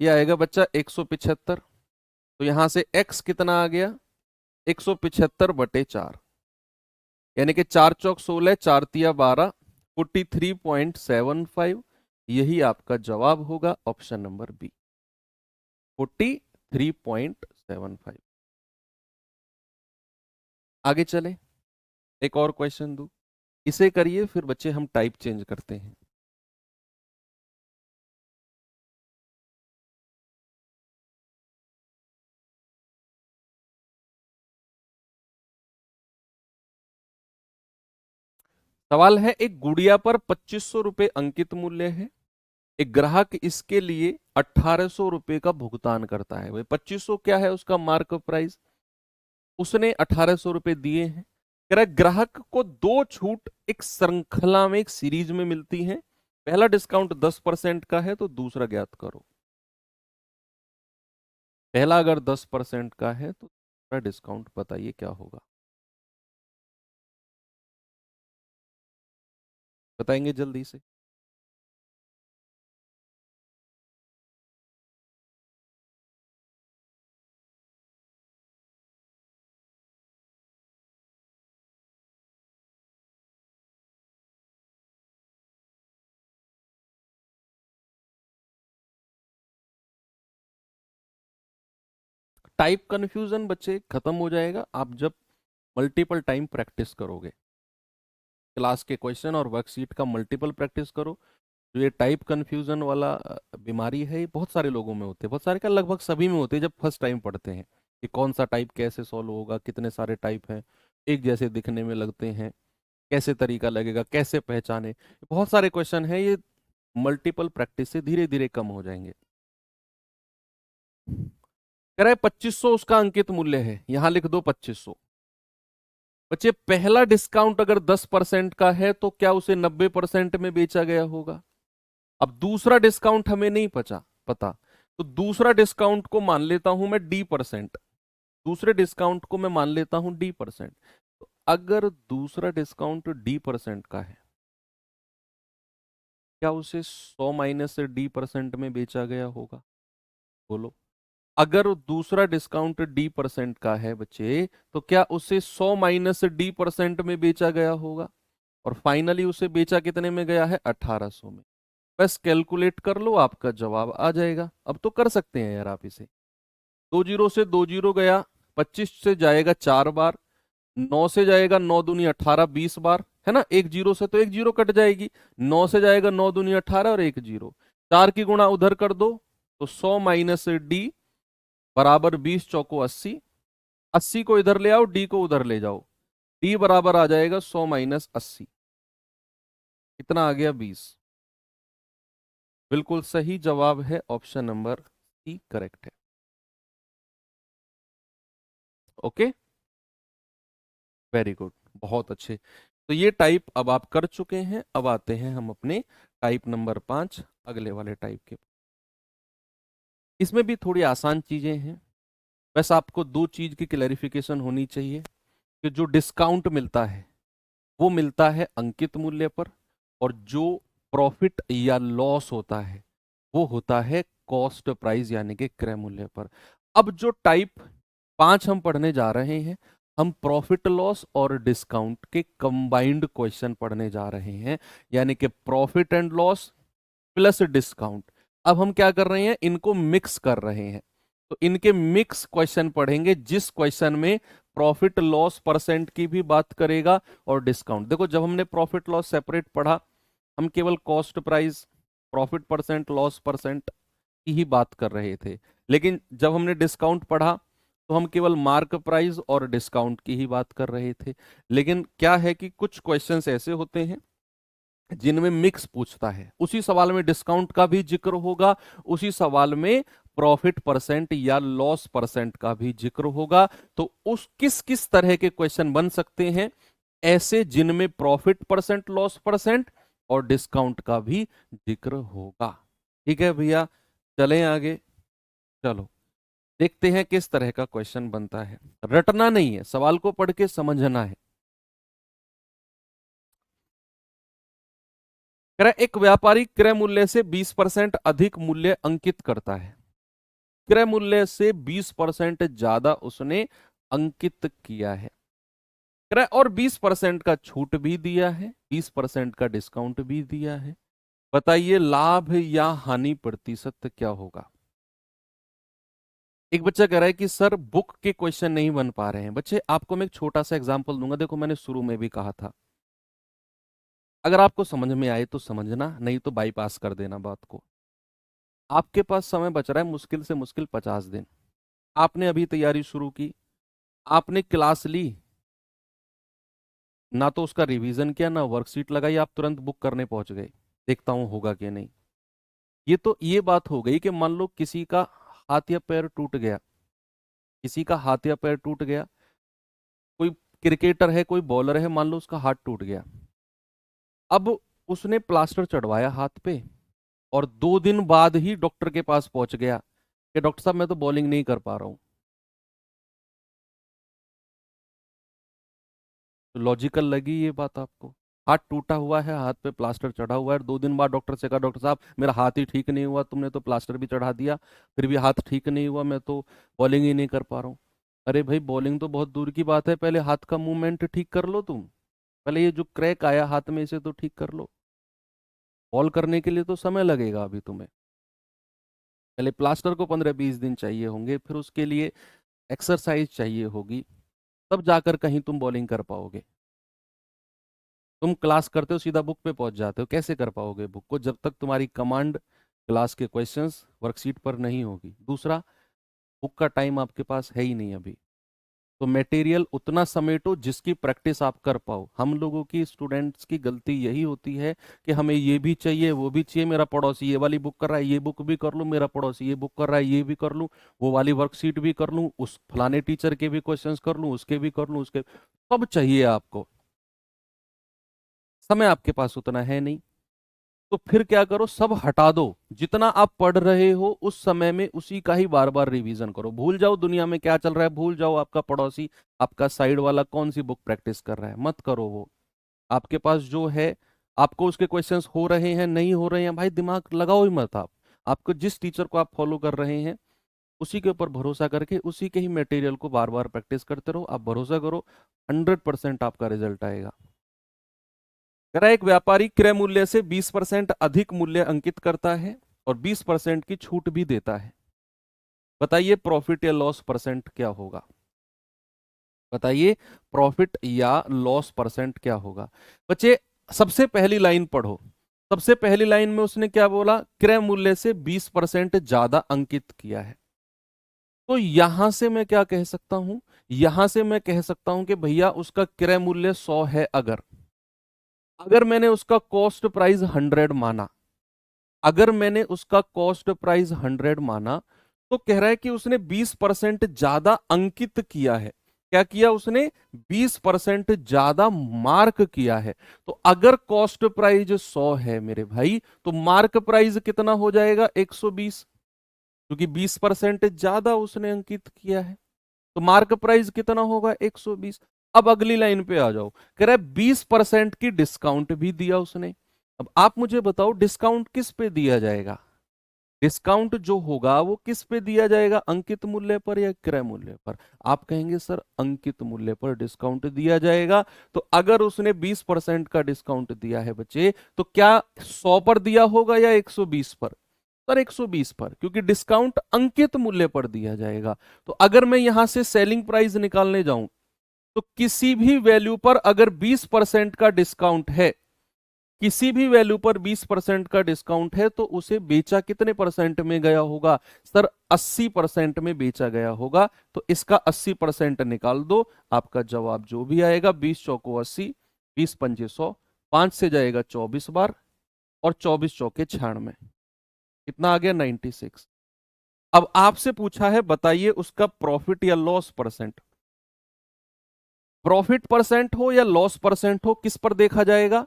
ये आएगा बच्चा 175। तो यहां से x कितना आ गया, 175/4, यानी कि 4 चौक 16, 4 तिया 12, 43.75। यही आपका जवाब होगा, ऑप्शन नंबर बी, 43.75। आगे चले, एक और क्वेश्चन दू, इसे करिए फिर बच्चे हम टाइप चेंज करते हैं। सवाल है, एक गुड़िया पर 2500 रुपए अंकित मूल्य है, एक ग्राहक इसके लिए 1800 रुपए का भुगतान करता है। भाई 2500 क्या है उसका मार्कअप प्राइस, उसने 1800 रुपए दिए हैं। कह रहा है ग्राहक को 2 छूट एक श्रृंखला में, एक सीरीज में मिलती हैं। पहला डिस्काउंट 10% का है तो दूसरा ज्ञात करो। पहला अगर 10% का है तो दूसरा डिस्काउंट बताइए क्या होगा, बताएंगे जल्दी से। टाइप कंफ्यूजन बच्चे खत्म हो जाएगा आप जब मल्टीपल टाइम प्रैक्टिस करोगे। क्लास के क्वेश्चन और वर्कशीट का मल्टीपल प्रैक्टिस करो। जो ये टाइप कंफ्यूजन वाला बीमारी है, ये बहुत सारे लोगों में होते हैं, बहुत सारे का लगभग सभी में होते हैं जब फर्स्ट टाइम पढ़ते हैं कि कौन सा टाइप कैसे सॉल्व होगा, कितने सारे टाइप हैं, एक जैसे दिखने में लगते हैं, कैसे तरीका लगेगा, कैसे पहचाने। बहुत सारे क्वेश्चन हैं, ये मल्टीपल प्रैक्टिस से धीरे धीरे कम हो जाएंगे। कह रहा है 2500 उसका अंकित मूल्य है, यहां लिख दो 2500। बच्चे पहला डिस्काउंट अगर 10% का है तो क्या उसे 90% में बेचा गया होगा। अब दूसरा डिस्काउंट हमें नहीं पता, तो दूसरा डिस्काउंट को मान लेता हूं मैं D%, दूसरे डिस्काउंट को मैं मान लेता हूं D%। तो अगर दूसरा डिस्काउंट D% का है, क्या उसे 100 माइनस D% में बेचा गया होगा, बोलो। अगर दूसरा डिस्काउंट D% का है बच्चे, तो क्या उसे 100 माइनस D% में बेचा गया होगा, और फाइनली उसे बेचा कितने में गया है, 1800 में। बस कैलकुलेट कर लो, आपका जवाब आ जाएगा। अब तो कर सकते हैं यार आप इसे। 2 जीरो से 2 जीरो गया, 25 से जाएगा 4 बार, 9 से जाएगा 9 दूनी 18, 20 बार, है ना। एक जीरो से तो एक जीरो कट जाएगी, 9 से जाएगा 9 दूनी 18 और एक जीरो, 4 की गुणा उधर कर दो तो 100 माइनस D बराबर 20 चौको 80, 80 को इधर ले आओ, D को उधर ले जाओ, D बराबर आ जाएगा 100 माइनस 80, कितना आ गया 20। बिल्कुल सही जवाब है, ऑप्शन नंबर सी करेक्ट है। ओके, वेरी गुड, बहुत अच्छे। तो ये टाइप अब आप कर चुके हैं। अब आते हैं हम अपने टाइप नंबर 5, अगले वाले टाइप के। इसमें भी थोड़ी आसान चीजें हैं, बस आपको दो चीज की क्लैरिफिकेशन होनी चाहिए कि जो डिस्काउंट मिलता है वो मिलता है अंकित मूल्य पर, और जो प्रॉफिट या लॉस होता है वो होता है कॉस्ट प्राइस यानी कि क्रय मूल्य पर। अब जो टाइप 5 हम पढ़ने जा रहे हैं, हम प्रॉफिट लॉस और डिस्काउंट के कंबाइंड क्वेश्चन पढ़ने जा रहे हैं, यानी कि profit and loss plus discount. अब हम क्या कर रहे हैं, इनको मिक्स कर रहे हैं। तो इनके मिक्स क्वेश्चन पढ़ेंगे, जिस क्वेश्चन में प्रॉफिट लॉस परसेंट की भी बात करेगा और डिस्काउंट। देखो जब हमने प्रॉफिट लॉस सेपरेट पढ़ा हम केवल cost price, profit percent, loss percent की ही बात कर रहे थे। लेकिन जब हमने डिस्काउंट पढ़ा तो हम केवल मार्क प्राइस और डिस्काउंट की ही बात कर रहे थे। लेकिन क्या है कि कुछ क्वेश्चंस ऐसे होते हैं जिनमें मिक्स पूछता है, उसी सवाल में डिस्काउंट का भी जिक्र होगा, उसी सवाल में प्रॉफिट परसेंट या लॉस परसेंट का भी जिक्र होगा। तो उस किस किस तरह के क्वेश्चन बन सकते हैं? ऐसे जिनमें प्रॉफिट परसेंट, लॉस परसेंट और डिस्काउंट का भी जिक्र होगा। ठीक है भैया, चलें आगे। चलो देखते हैं किस तरह का क्वेश्चन बनता है। रटना नहीं है, सवाल को पढ़ के समझना है। कह रहा है, एक व्यापारी क्रय मूल्य से 20% अधिक मूल्य अंकित करता है। क्रय मूल्य से 20% ज्यादा उसने अंकित किया है। क्रय और 20% का छूट भी दिया है, 20% का डिस्काउंट भी दिया है। बताइए लाभ या हानि प्रतिशत क्या होगा? एक बच्चा कह रहा है कि सर बुक के क्वेश्चन नहीं बन पा रहे हैं। बच्चे आपको मैं एक छोटा सा एग्जांपल दूंगा। देखो मैंने शुरू में भी कहा था, अगर आपको समझ में आए तो समझना, नहीं तो बाईपास कर देना बात को। आपके पास समय बच रहा है मुश्किल से मुश्किल 50 दिन। आपने अभी तैयारी शुरू की, आपने क्लास ली, ना तो उसका रिवीजन किया ना वर्कशीट लगाई, आप तुरंत बुक करने पहुंच गए, देखता हूं होगा कि नहीं। ये बात हो गई कि मान लो किसी का हाथ या पैर टूट गया, किसी का हाथ या पैर टूट गया, कोई क्रिकेटर है, कोई बॉलर है, मान लो उसका हाथ टूट गया। अब उसने प्लास्टर चढ़वाया हाथ पे और 2 दिन बाद ही डॉक्टर के पास पहुंच गया कि डॉक्टर साहब मैं तो बॉलिंग नहीं कर पा रहा हूं। तो लॉजिकल लगी ये बात आपको? हाथ टूटा हुआ है, हाथ पे प्लास्टर चढ़ा हुआ है, 2 दिन बाद डॉक्टर से कहा डॉक्टर साहब मेरा हाथ ही ठीक नहीं हुआ, तुमने तो प्लास्टर भी चढ़ा दिया, फिर भी हाथ ठीक नहीं हुआ, मैं तो बॉलिंग ही नहीं कर पा रहा हूँ। अरे भाई बॉलिंग तो बहुत दूर की बात है, पहले हाथ का मूवमेंट ठीक कर लो तुम। पहले ये जो क्रैक आया हाथ में इसे तो ठीक कर लो। बॉल करने के लिए तो समय लगेगा अभी तुम्हें। पहले प्लास्टर को 15-20 दिन चाहिए होंगे, फिर उसके लिए एक्सरसाइज चाहिए होगी, तब जाकर कहीं तुम बॉलिंग कर पाओगे। तुम क्लास करते हो सीधा बुक पे पहुंच जाते हो, कैसे कर पाओगे बुक को जब तक तुम्हारी कमांड क्लास के क्वेश्चंस वर्कशीट पर नहीं होगी? दूसरा, बुक का टाइम आपके पास है ही नहीं अभी। तो मटेरियल उतना समेटो जिसकी प्रैक्टिस आप कर पाओ। हम लोगों की, स्टूडेंट्स की गलती यही होती है कि हमें ये भी चाहिए, वो भी चाहिए, मेरा पड़ोसी ये वाली बुक कर रहा है, ये बुक भी कर लूं, मेरा पड़ोसी ये बुक कर रहा है, ये भी कर लूं, वो वाली वर्कशीट भी कर लूं, उस फलाने टीचर के भी क्वेश्चंस कर लूं, उसके भी कर लूं, उसके सब चाहिए आपको। समय आपके पास उतना है नहीं। तो फिर क्या करो, सब हटा दो। जितना आप पढ़ रहे हो उस समय में उसी का ही बार बार रिवीजन करो। भूल जाओ दुनिया में क्या चल रहा है, भूल जाओ आपका पड़ोसी, आपका साइड वाला कौन सी बुक प्रैक्टिस कर रहा है, मत करो वो। आपके पास जो है, आपको उसके क्वेश्चंस हो रहे हैं नहीं हो रहे हैं, भाई दिमाग लगाओ ही मत आप। आपको जिस टीचर को आप फॉलो कर रहे हैं उसी के ऊपर भरोसा करके उसी के ही मटेरियल को बार बार प्रैक्टिस करते रहो। आप भरोसा करो, 100% आपका रिजल्ट आएगा। कह रहा है, एक व्यापारी क्रय मूल्य से 20% अधिक मूल्य अंकित करता है और 20% की छूट भी देता है। बताइए प्रॉफिट या लॉस परसेंट क्या होगा? बताइए प्रॉफिट या लॉस परसेंट क्या होगा? बच्चे सबसे पहली लाइन पढ़ो। सबसे पहली लाइन में उसने क्या बोला? क्रय मूल्य से 20% ज्यादा अंकित किया है। तो यहां से मैं क्या कह सकता हूं? यहां से मैं कह सकता हूं कि भैया उसका क्रय मूल्य 100 है। अगर अगर मैंने उसका कॉस्ट प्राइस 100 माना, अगर मैंने उसका कॉस्ट प्राइस 100 माना, तो कह रहा है कि उसने 20% ज्यादा अंकित किया है। क्या किया उसने? 20% ज्यादा मार्क किया है। तो अगर कॉस्ट प्राइस 100 है मेरे भाई, तो मार्क प्राइस कितना हो जाएगा? 120, क्योंकि 20% ज्यादा उसने अंकित किया है। तो मार्क प्राइस कितना होगा? 120। अब अगली लाइन पे आ जाओ। कह रहा है 20% की डिस्काउंट भी दिया उसने। अब आप मुझे बताओ डिस्काउंट किस पे दिया जाएगा? डिस्काउंट जो होगा वो किस पे दिया जाएगा? अंकित मूल्य पर या क्रय मूल्य पर? आप कहेंगे सर अंकित मूल्य पर डिस्काउंट दिया जाएगा। तो अगर उसने 20% का डिस्काउंट दिया है बच्चे, तो क्या 100 पर दिया होगा या 120 पर? सर 120 पर, क्योंकि डिस्काउंट अंकित मूल्य पर दिया जाएगा। तो अगर मैं यहां से सेलिंग प्राइस निकालने जाऊं, तो किसी भी वैल्यू पर अगर 20% का डिस्काउंट है, किसी भी वैल्यू पर 20% का डिस्काउंट है तो उसे बेचा कितने परसेंट में गया होगा? सर 80% में बेचा गया होगा। तो इसका 80% निकाल दो, आपका जवाब जो भी आएगा 20 चौको 80, 20 पंजे 100, 5 से जाएगा 24 बार और 24 चौके 96, कितना आ गया? 96। अब आपसे पूछा है बताइए उसका प्रॉफिट या लॉस परसेंट। प्रॉफिट परसेंट हो या लॉस परसेंट हो, किस पर देखा जाएगा?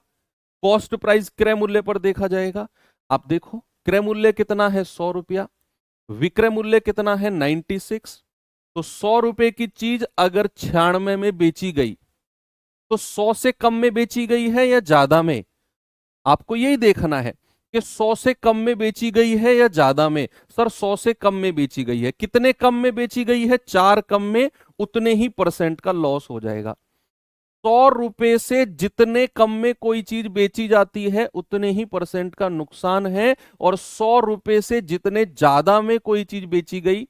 कॉस्ट प्राइस क्रय मूल्य पर देखा जाएगा। आप देखो क्रय मूल्य कितना है? 100 रुपया। विक्रय मूल्य कितना है? 96। तो 100 रुपए की चीज अगर 96 में बेची गई तो 100 से कम में बेची गई है या ज्यादा में? आपको यही देखना है कि 100 से कम में बेची गई है या ज्यादा में। सर 100 से कम में बेची गई है। कितने कम में बेची गई है? 4 कम में। उतने ही परसेंट का लॉस हो जाएगा। 100 रुपए से जितने कम में कोई चीज बेची जाती है उतने ही परसेंट का नुकसान है, और 100 रुपए से जितने ज्यादा में कोई चीज बेची गई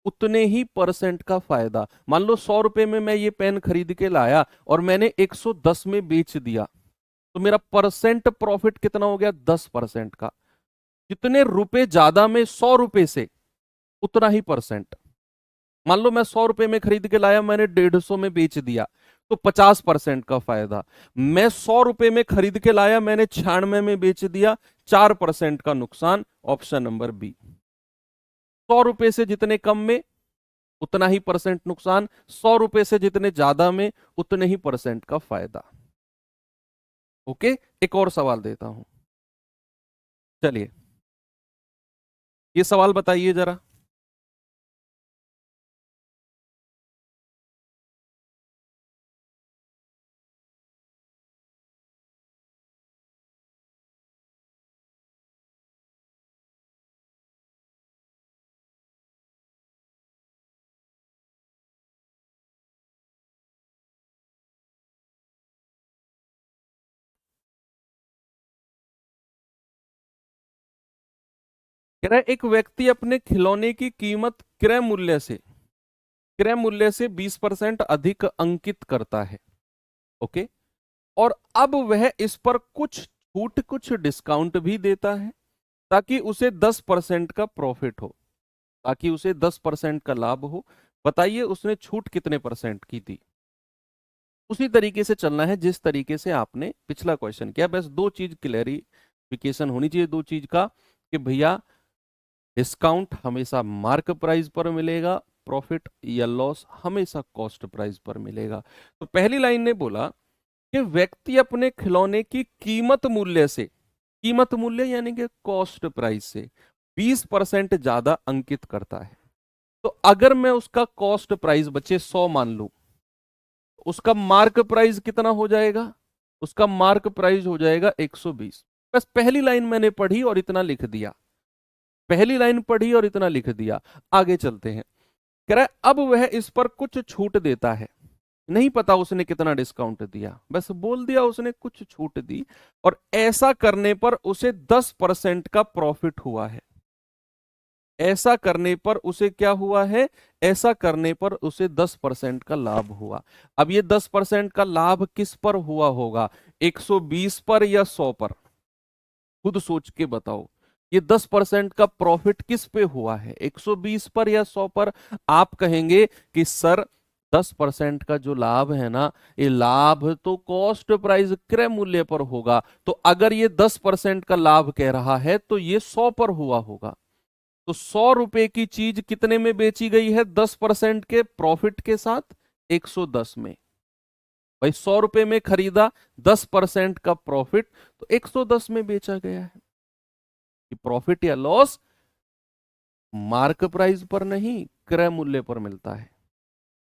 उतने ही परसेंट का फायदा। मान लो 100 रुपए में मैं ये पेन खरीद के लाया और मैंने 110 में बेच दिया, तो मेरा परसेंट प्रॉफिट कितना हो गया? 10% का। जितने रुपए ज्यादा में 100 रुपए से उतना ही परसेंट। मान लो मैं 100 रुपए में खरीद के लाया, मैंने 150 में बेच दिया, तो 50% का फायदा। मैं 100 रुपए में खरीद के लाया, मैंने 96 में बेच दिया, 4% का नुकसान। Option number B. 100 रुपए से जितने कम में उतना ही परसेंट नुकसान, 100 रुपए से जितने ज्यादा में उतने ही परसेंट का फायदा। ओके, एक और सवाल देता हूं। चलिए ये सवाल बताइए जरा। कह रहा है एक व्यक्ति अपने खिलौने की कीमत क्रय मूल्य से 20% अधिक अंकित करता है। ओके, और अब वह इस पर कुछ छूट कुछ डिस्काउंट भी देता है ताकि उसे 10% का प्रॉफिट हो, ताकि उसे 10% का लाभ हो। बताइए उसने छूट कितने परसेंट की थी? उसी तरीके से चलना है जिस तरीके से आपने पिछला क्वेश्चन किया। बस दो चीज क्लैरिफिकेशन होनी चाहिए, दो चीज का, कि भैया डिस्काउंट हमेशा मार्क प्राइस पर मिलेगा, प्रॉफिट या लॉस हमेशा कॉस्ट प्राइस पर मिलेगा। तो पहली लाइन ने बोला कि व्यक्ति अपने खिलौने की कीमत मूल्य यानी कि कॉस्ट प्राइस से 20% ज्यादा अंकित करता है। तो अगर मैं उसका कॉस्ट प्राइस बच्चे 100 मान लू, उसका मार्क प्राइस कितना हो जाएगा? उसका मार्क प्राइस हो जाएगा 120। बस पहली लाइन मैंने पढ़ी और इतना लिख दिया, पहली लाइन पढ़ी और इतना लिख दिया। आगे चलते हैं। कह रहा है अब वह इस पर कुछ छूट देता है। नहीं पता उसने कितना डिस्काउंट दिया, बस बोल दिया उसने कुछ छूट दी, और ऐसा करने पर उसे 10% का प्रॉफिट हुआ है। ऐसा करने पर उसे क्या हुआ है? ऐसा करने पर उसे 10% का लाभ हुआ। अब ये 10% का लाभ किस पर हुआ होगा? 120 पर या 100 पर? खुद सोच के बताओ, ये 10% का प्रॉफिट किस पे हुआ है? 120 पर या 100 पर? आप कहेंगे कि सर 10% का जो लाभ है ना, ये लाभ तो कॉस्ट प्राइस क्रय मूल्य पर होगा। तो अगर ये 10% का लाभ कह रहा है तो ये 100 पर हुआ होगा। तो 100 रुपए की चीज कितने में बेची गई है? 10% के प्रॉफिट के साथ 110 में। भाई 100 रुपए में खरीदा, 10% का प्रॉफिट, तो 110 में बेचा गया है। कि प्रॉफिट या लॉस मार्क प्राइस पर नहीं, क्रय मूल्य पर मिलता है।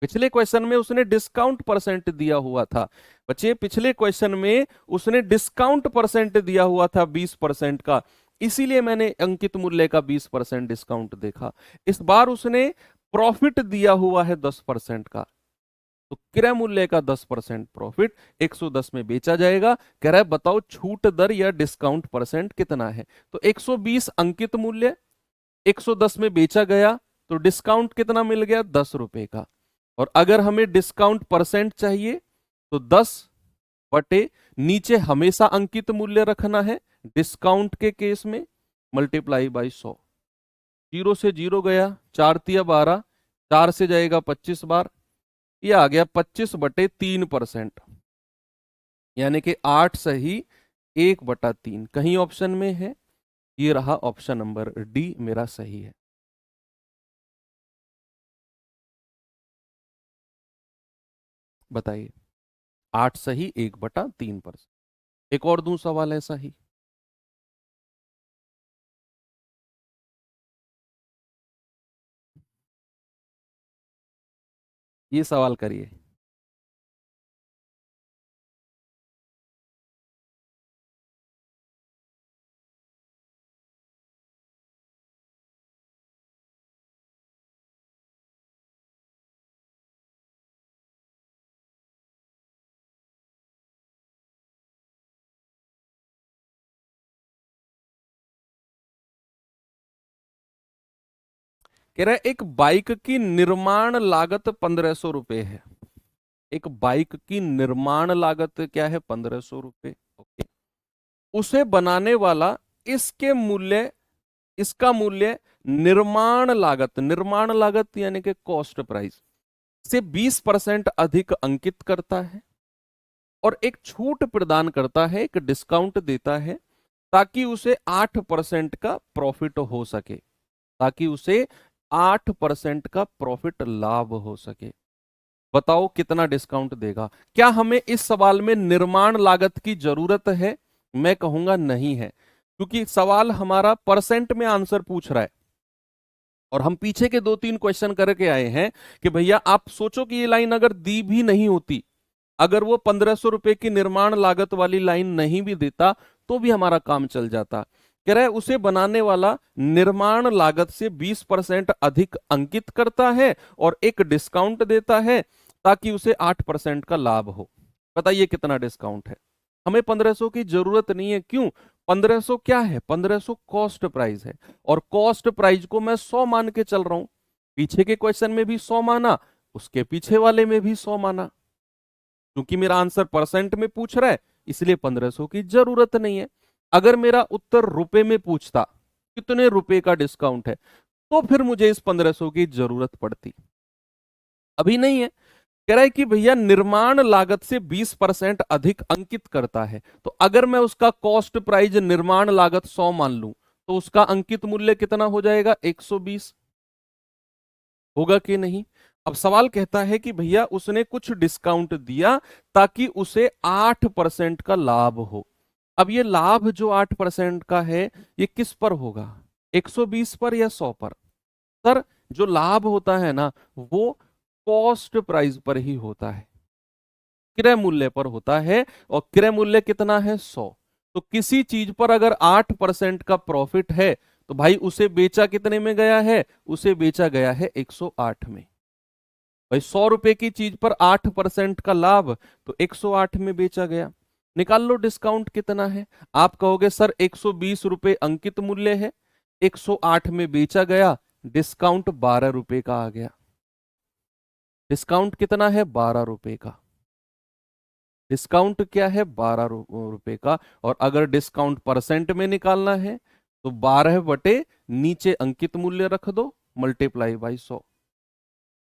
पिछले क्वेश्चन में उसने डिस्काउंट परसेंट दिया हुआ था बच्चे, पिछले क्वेश्चन में उसने डिस्काउंट परसेंट दिया हुआ था 20% का, इसीलिए मैंने अंकित मूल्य का 20% डिस्काउंट देखा। इस बार उसने प्रॉफिट दिया हुआ है 10% का, तो क्रय मूल्य का 10% प्रॉफिट 110 में बेचा जाएगा। कह रहा है बताओ छूट दर या डिस्काउंट परसेंट कितना है? तो 120 अंकित मूल्य, 110 में बेचा गया, तो डिस्काउंट कितना मिल गया? 10 रुपए का। और अगर हमें डिस्काउंट परसेंट चाहिए तो 10 बटे नीचे हमेशा अंकित मूल्य रखना है डिस्काउंट के केस में, मल्टीप्लाई बाई 100। 0 से 0 गया, 4 तिया 12, 4 से जाएगा 25 बार, ये आ गया 25/3%, यानी कि 8 सही 1/3 कहीं ऑप्शन में है, ये रहा ऑप्शन नंबर डी मेरा सही है। बताइए, 8 सही 1/3%। एक और दूं सवाल ऐसा ही। ये सवाल करिए। कह रहा है एक बाइक की निर्माण लागत 1500 रुपए है। एक बाइक की निर्माण लागत क्या है? 1500 रुपए। ओके, उसे बनाने वाला इसके मूल्य, इसका मूल्य निर्माण लागत यानी कि कॉस्ट प्राइस से 20% अधिक अंकित करता है और एक छूट प्रदान करता है, एक डिस्काउंट देता है ताकि उसे 8% का प्रॉफिट हो सके, ताकि उसे 8% का प्रॉफिट लाभ हो सके। बताओ कितना डिस्काउंट देगा? क्या हमें इस सवाल में निर्माण लागत की जरूरत है? मैं कहूंगा नहीं है, क्योंकि सवाल हमारा परसेंट में आंसर पूछ रहा है और हम पीछे के 2-3 क्वेश्चन करके आए हैं कि भैया आप सोचो कि ये लाइन अगर दी भी नहीं होती, अगर वो 1500 रुपए की निर्माण लागत वाली लाइन नहीं भी देता तो भी हमारा काम चल जाता। कह रहा है उसे बनाने वाला निर्माण लागत से 20% अधिक अंकित करता है और एक डिस्काउंट देता है ताकि उसे 8% का लाभ हो। बताइए कितना डिस्काउंट है? हमें 1500 की जरूरत नहीं है। क्यों? 1500 क्या है? 1500 कॉस्ट प्राइस है और कॉस्ट प्राइस को मैं 100 मान के चल रहा हूं। पीछे के क्वेश्चन में भी 100 माना, उसके पीछे वाले में भी 100 माना। क्योंकि मेरा आंसर परसेंट में पूछ रहा है इसलिए 1500 की जरूरत नहीं है। अगर मेरा उत्तर रुपए में पूछता कितने रुपए का डिस्काउंट है, तो फिर मुझे इस 1500 की जरूरत पड़ती। अभी नहीं है। कह रहा है कि भैया निर्माण लागत से 20% अधिक अंकित करता है, तो अगर मैं उसका कॉस्ट प्राइस निर्माण लागत 100 मान लूं तो उसका अंकित मूल्य कितना हो जाएगा? 120। होगा कि नहीं? अब सवाल कहता है कि भैया उसने कुछ डिस्काउंट दिया ताकि उसे 8% का लाभ हो। अब ये लाभ जो 8% का है ये किस पर होगा? 120 पर या 100 पर? सर, जो लाभ होता है ना वो कॉस्ट प्राइस पर ही होता है, क्रय मूल्य पर होता है, और क्रय मूल्य कितना है? 100। तो किसी चीज पर अगर 8% का प्रॉफिट है तो भाई उसे बेचा कितने में गया है? उसे बेचा गया है 108 में। भाई 100 रुपए की चीज पर 8% का लाभ, तो 108 में बेचा गया। निकाल लो डिस्काउंट कितना है। आप कहोगे सर 120 रुपए अंकित मूल्य है, 108 में बेचा गया, डिस्काउंट 12 रुपए का आ गया। डिस्काउंट कितना है? 12 रुपए का। डिस्काउंट क्या है? 12 रुपए का। और अगर डिस्काउंट परसेंट में निकालना है तो 12 बटे नीचे अंकित मूल्य रख दो, मल्टीप्लाई बाई 100।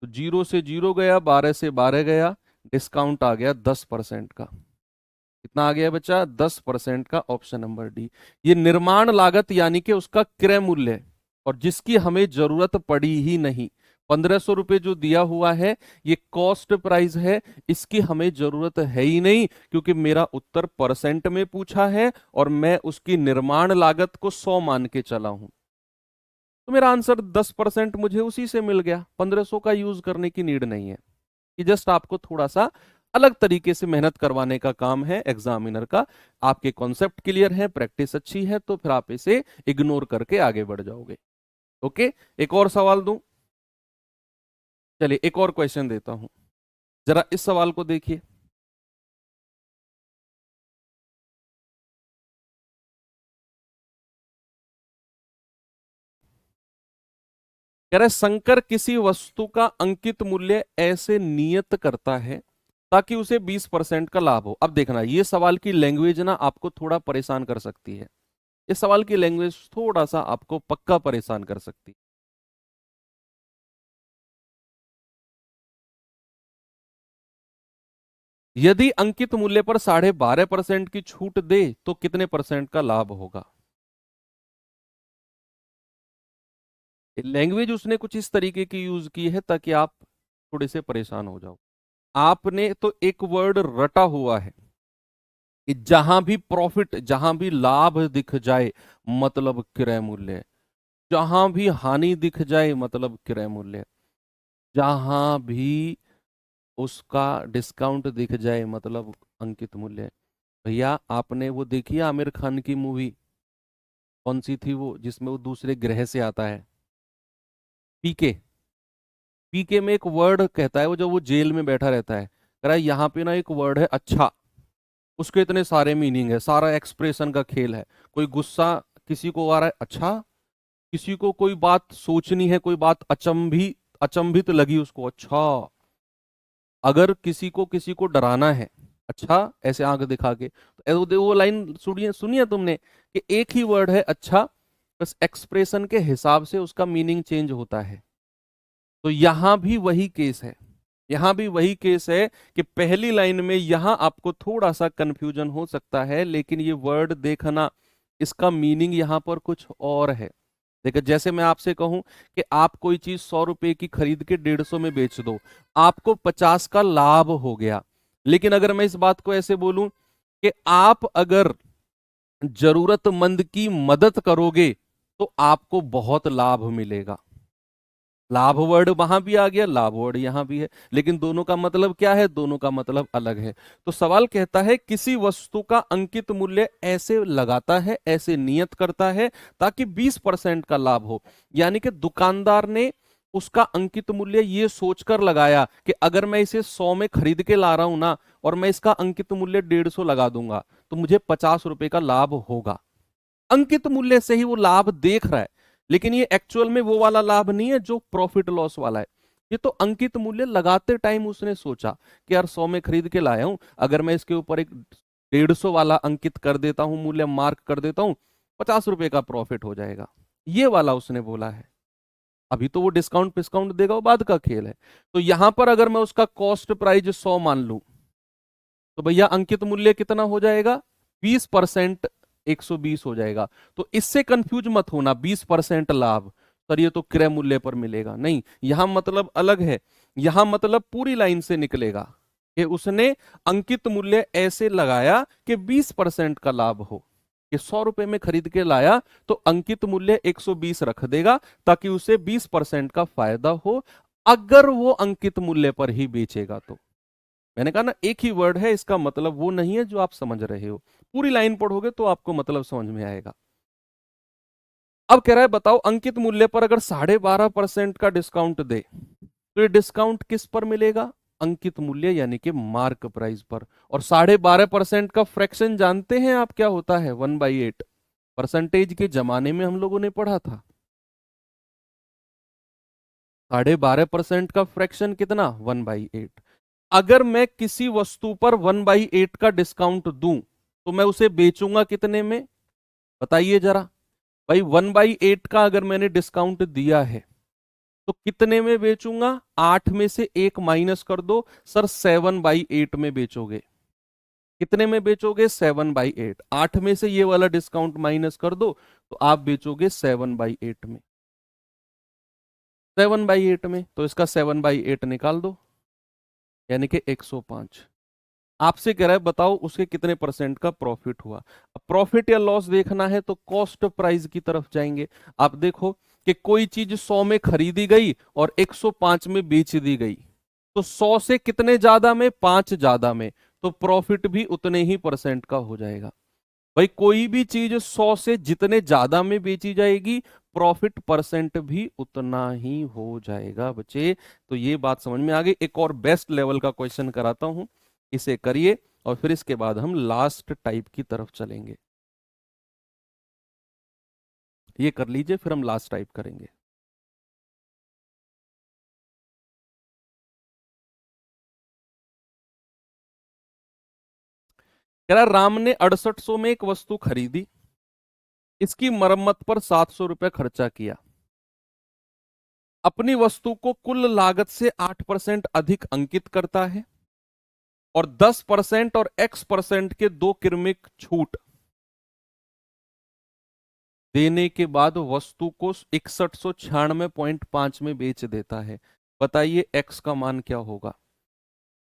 तो 0 से 0 गया, 12 से 12 गया, डिस्काउंट आ गया 10% का। कितना आ गया बच्चा? 10% का, ऑप्शन नंबर डी। ये निर्माण लागत यानी कि उसका क्रय मूल्य, और जिसकी हमें जरूरत पड़ी ही नहीं। 1500 रुपए जो दिया हुआ है ये कॉस्ट प्राइस है, इसकी हमें जरूरत है ही नहीं, क्योंकि मेरा उत्तर परसेंट में पूछा है और मैं उसकी निर्माण लागत को 100 मान के चला हूं। तो मेरा आंसर 10% मुझे उसी से मिल गया। 1500 का यूज करने की नीड नहीं है। ये जस्ट आपको थोड़ा सा अलग तरीके से मेहनत करवाने का काम है एग्जामिनर का। आपके कॉन्सेप्ट क्लियर है, प्रैक्टिस अच्छी है, तो फिर आप इसे इग्नोर करके आगे बढ़ जाओगे। ओके, एक और सवाल दूं? चलिए एक और क्वेश्चन देता हूं, जरा इस सवाल को देखिए। कह रहे शंकर किसी वस्तु का अंकित मूल्य ऐसे नियत करता है ताकि उसे 20% का लाभ हो। अब देखना, ये सवाल की लैंग्वेज ना आपको थोड़ा परेशान कर सकती है। इस सवाल की लैंग्वेज थोड़ा सा आपको पक्का परेशान कर सकती है। यदि अंकित मूल्य पर 12.5% की छूट दे तो कितने परसेंट का लाभ होगा? लैंग्वेज उसने कुछ इस तरीके की यूज की है ताकि आप थोड़े से परेशान हो जाओ। आपने तो एक वर्ड रटा हुआ है कि जहां भी प्रॉफिट, जहां भी लाभ दिख जाए मतलब क्रय मूल्य, जहां भी हानि दिख जाए मतलब क्रय मूल्य, जहां भी उसका डिस्काउंट दिख जाए मतलब अंकित मूल्य। भैया आपने वो देखी है आमिर खान की मूवी, कौन सी थी वो जिसमें वो दूसरे ग्रह से आता है? पीके। पीके में एक वर्ड कहता है वो, जब वो जेल में बैठा रहता है, कह रहा है यहाँ पे ना एक वर्ड है अच्छा, उसके इतने सारे मीनिंग है, सारा एक्सप्रेशन का खेल है। कोई गुस्सा किसी को आ रहा है अच्छा, किसी को कोई बात सोचनी है, कोई बात अचंभित लगी उसको अच्छा, अगर किसी को डराना है अच्छा, ऐसे आंख दिखा के, तो वो लाइन सुनिए, सुनिए तुमने कि एक ही वर्ड है अच्छा, बस एक्सप्रेशन के हिसाब से उसका मीनिंग चेंज होता है। तो यहां भी वही केस है, यहां भी वही केस है कि पहली लाइन में यहां आपको थोड़ा सा कंफ्यूजन हो सकता है, लेकिन ये वर्ड देखना, इसका मीनिंग यहां पर कुछ और है। देखिए जैसे मैं आपसे कहूं कि आप कोई चीज 100 रुपए की खरीद के 150 में बेच दो, आपको 50 का लाभ हो गया। लेकिन अगर मैं इस बात को ऐसे बोलूं कि आप अगर जरूरतमंद की मदद करोगे तो आपको बहुत लाभ मिलेगा। लाभ वर्ड वहां भी आ गया, लाभ वर्ड यहां भी है, लेकिन दोनों का मतलब क्या है? दोनों का मतलब अलग है। तो सवाल कहता है किसी वस्तु का अंकित मूल्य ऐसे लगाता है, ऐसे नियत करता है ताकि 20% का लाभ हो। यानी कि दुकानदार ने उसका अंकित मूल्य ये सोचकर लगाया कि अगर मैं इसे 100 में खरीद के ला रहा हूं ना, और मैं इसका अंकित मूल्य 150 लगा दूंगा, तो मुझे 50 रुपए का लाभ होगा। अंकित मूल्य से ही वो लाभ देख रहा है, लेकिन ये एक्चुअल में वो वाला लाभ नहीं है जो प्रॉफिट लॉस वाला है। ये तो अंकित मूल्य लगाते टाइम उसने सोचा कि यार 100 में खरीद के लाया हूं, अगर मैं इसके ऊपर एक 150 वाला अंकित कर देता हूं, मूल्य मार्क कर देता हूं, 50 रुपए का प्रॉफिट हो जाएगा। ये वाला उसने बोला है। अभी तो वो डिस्काउंट डिस्काउंट देगा, वो बाद का खेल है। तो यहां पर अगर मैं उसका कॉस्ट प्राइस 100 मान लूं, तो भैया अंकित मूल्य कितना हो जाएगा? 20%, 120 हो जाएगा। तो इससे कंफ्यूज मत होना, 20% लाभ सर ये तो क्रय मूल्य पर मिलेगा, नहीं, यहां मतलब अलग है। यहां मतलब पूरी लाइन से निकलेगा कि उसने अंकित मूल्य ऐसे लगाया कि 20% का लाभ हो, कि 100 रुपए में खरीद के लाया तो अंकित मूल्य 120 रख देगा ताकि उसे 20% का फायदा हो, अगर वो अंकित मूल्य पर ही बेचेगा तो। मैंने कहा ना एक ही वर्ड है, इसका मतलब वो नहीं है जो आप समझ रहे हो। पूरी लाइन पढ़ोगे तो आपको मतलब समझ में आएगा। अब कह रहा है बताओ अंकित मूल्य पर अगर 12.5% का डिस्काउंट दे तो ये डिस्काउंट किस पर मिलेगा? अंकित मूल्य यानी कि मार्क प्राइस पर। और 12.5% का फ्रैक्शन जानते हैं आप क्या होता है? 1/8। परसेंटेज के जमाने में हम लोगों ने पढ़ा था। 12.5% का फ्रैक्शन कितना? 1/8। अगर मैं किसी वस्तु पर 1/8 का डिस्काउंट दूं तो मैं उसे बेचूंगा कितने में? बताइए जरा। भाई 1/8 का अगर मैंने डिस्काउंट दिया है तो कितने में बेचूंगा? 8 में से एक माइनस कर दो सर, 7/8 में बेचोगे। कितने में बेचोगे? 7/8। 8 में से ये वाला डिस्काउंट माइनस कर दो तो आप बेचोगे 7/8 में। 7/8 में, तो इसका 7/8 निकाल दो, यानी कि 105। आपसे कह रहा है बताओ उसके कितने परसेंट का प्रॉफिट हुआ। अब प्रॉफिट या लॉस देखना है तो कॉस्ट प्राइस की तरफ जाएंगे। आप देखो कि कोई चीज 100 में खरीदी गई और 105 में बेच दी गई, तो 100 से कितने ज्यादा में? 5 ज्यादा में, तो प्रॉफिट भी उतने ही परसेंट का हो जाएगा। भाई कोई भी चीज 100 से जितने ज्यादा में बेची जाएगी, प्रॉफिट परसेंट भी उतना ही हो जाएगा बच्चे। तो ये बात समझ में आ गई। एक और बेस्ट लेवल का क्वेश्चन कराता हूं, इसे करिए और फिर इसके बाद हम लास्ट टाइप की तरफ चलेंगे। ये कर लीजिए, फिर हम लास्ट टाइप करेंगे। कह रहा राम ने 6800 में एक वस्तु खरीदी, इसकी मरम्मत पर 700 रुपए खर्चा किया, अपनी वस्तु को कुल लागत से 8% अधिक अंकित करता है और 10% और x% के 2 क्रमिक छूट देने के बाद वस्तु को 6196.5 में बेच देता है। बताइए x का मान क्या होगा।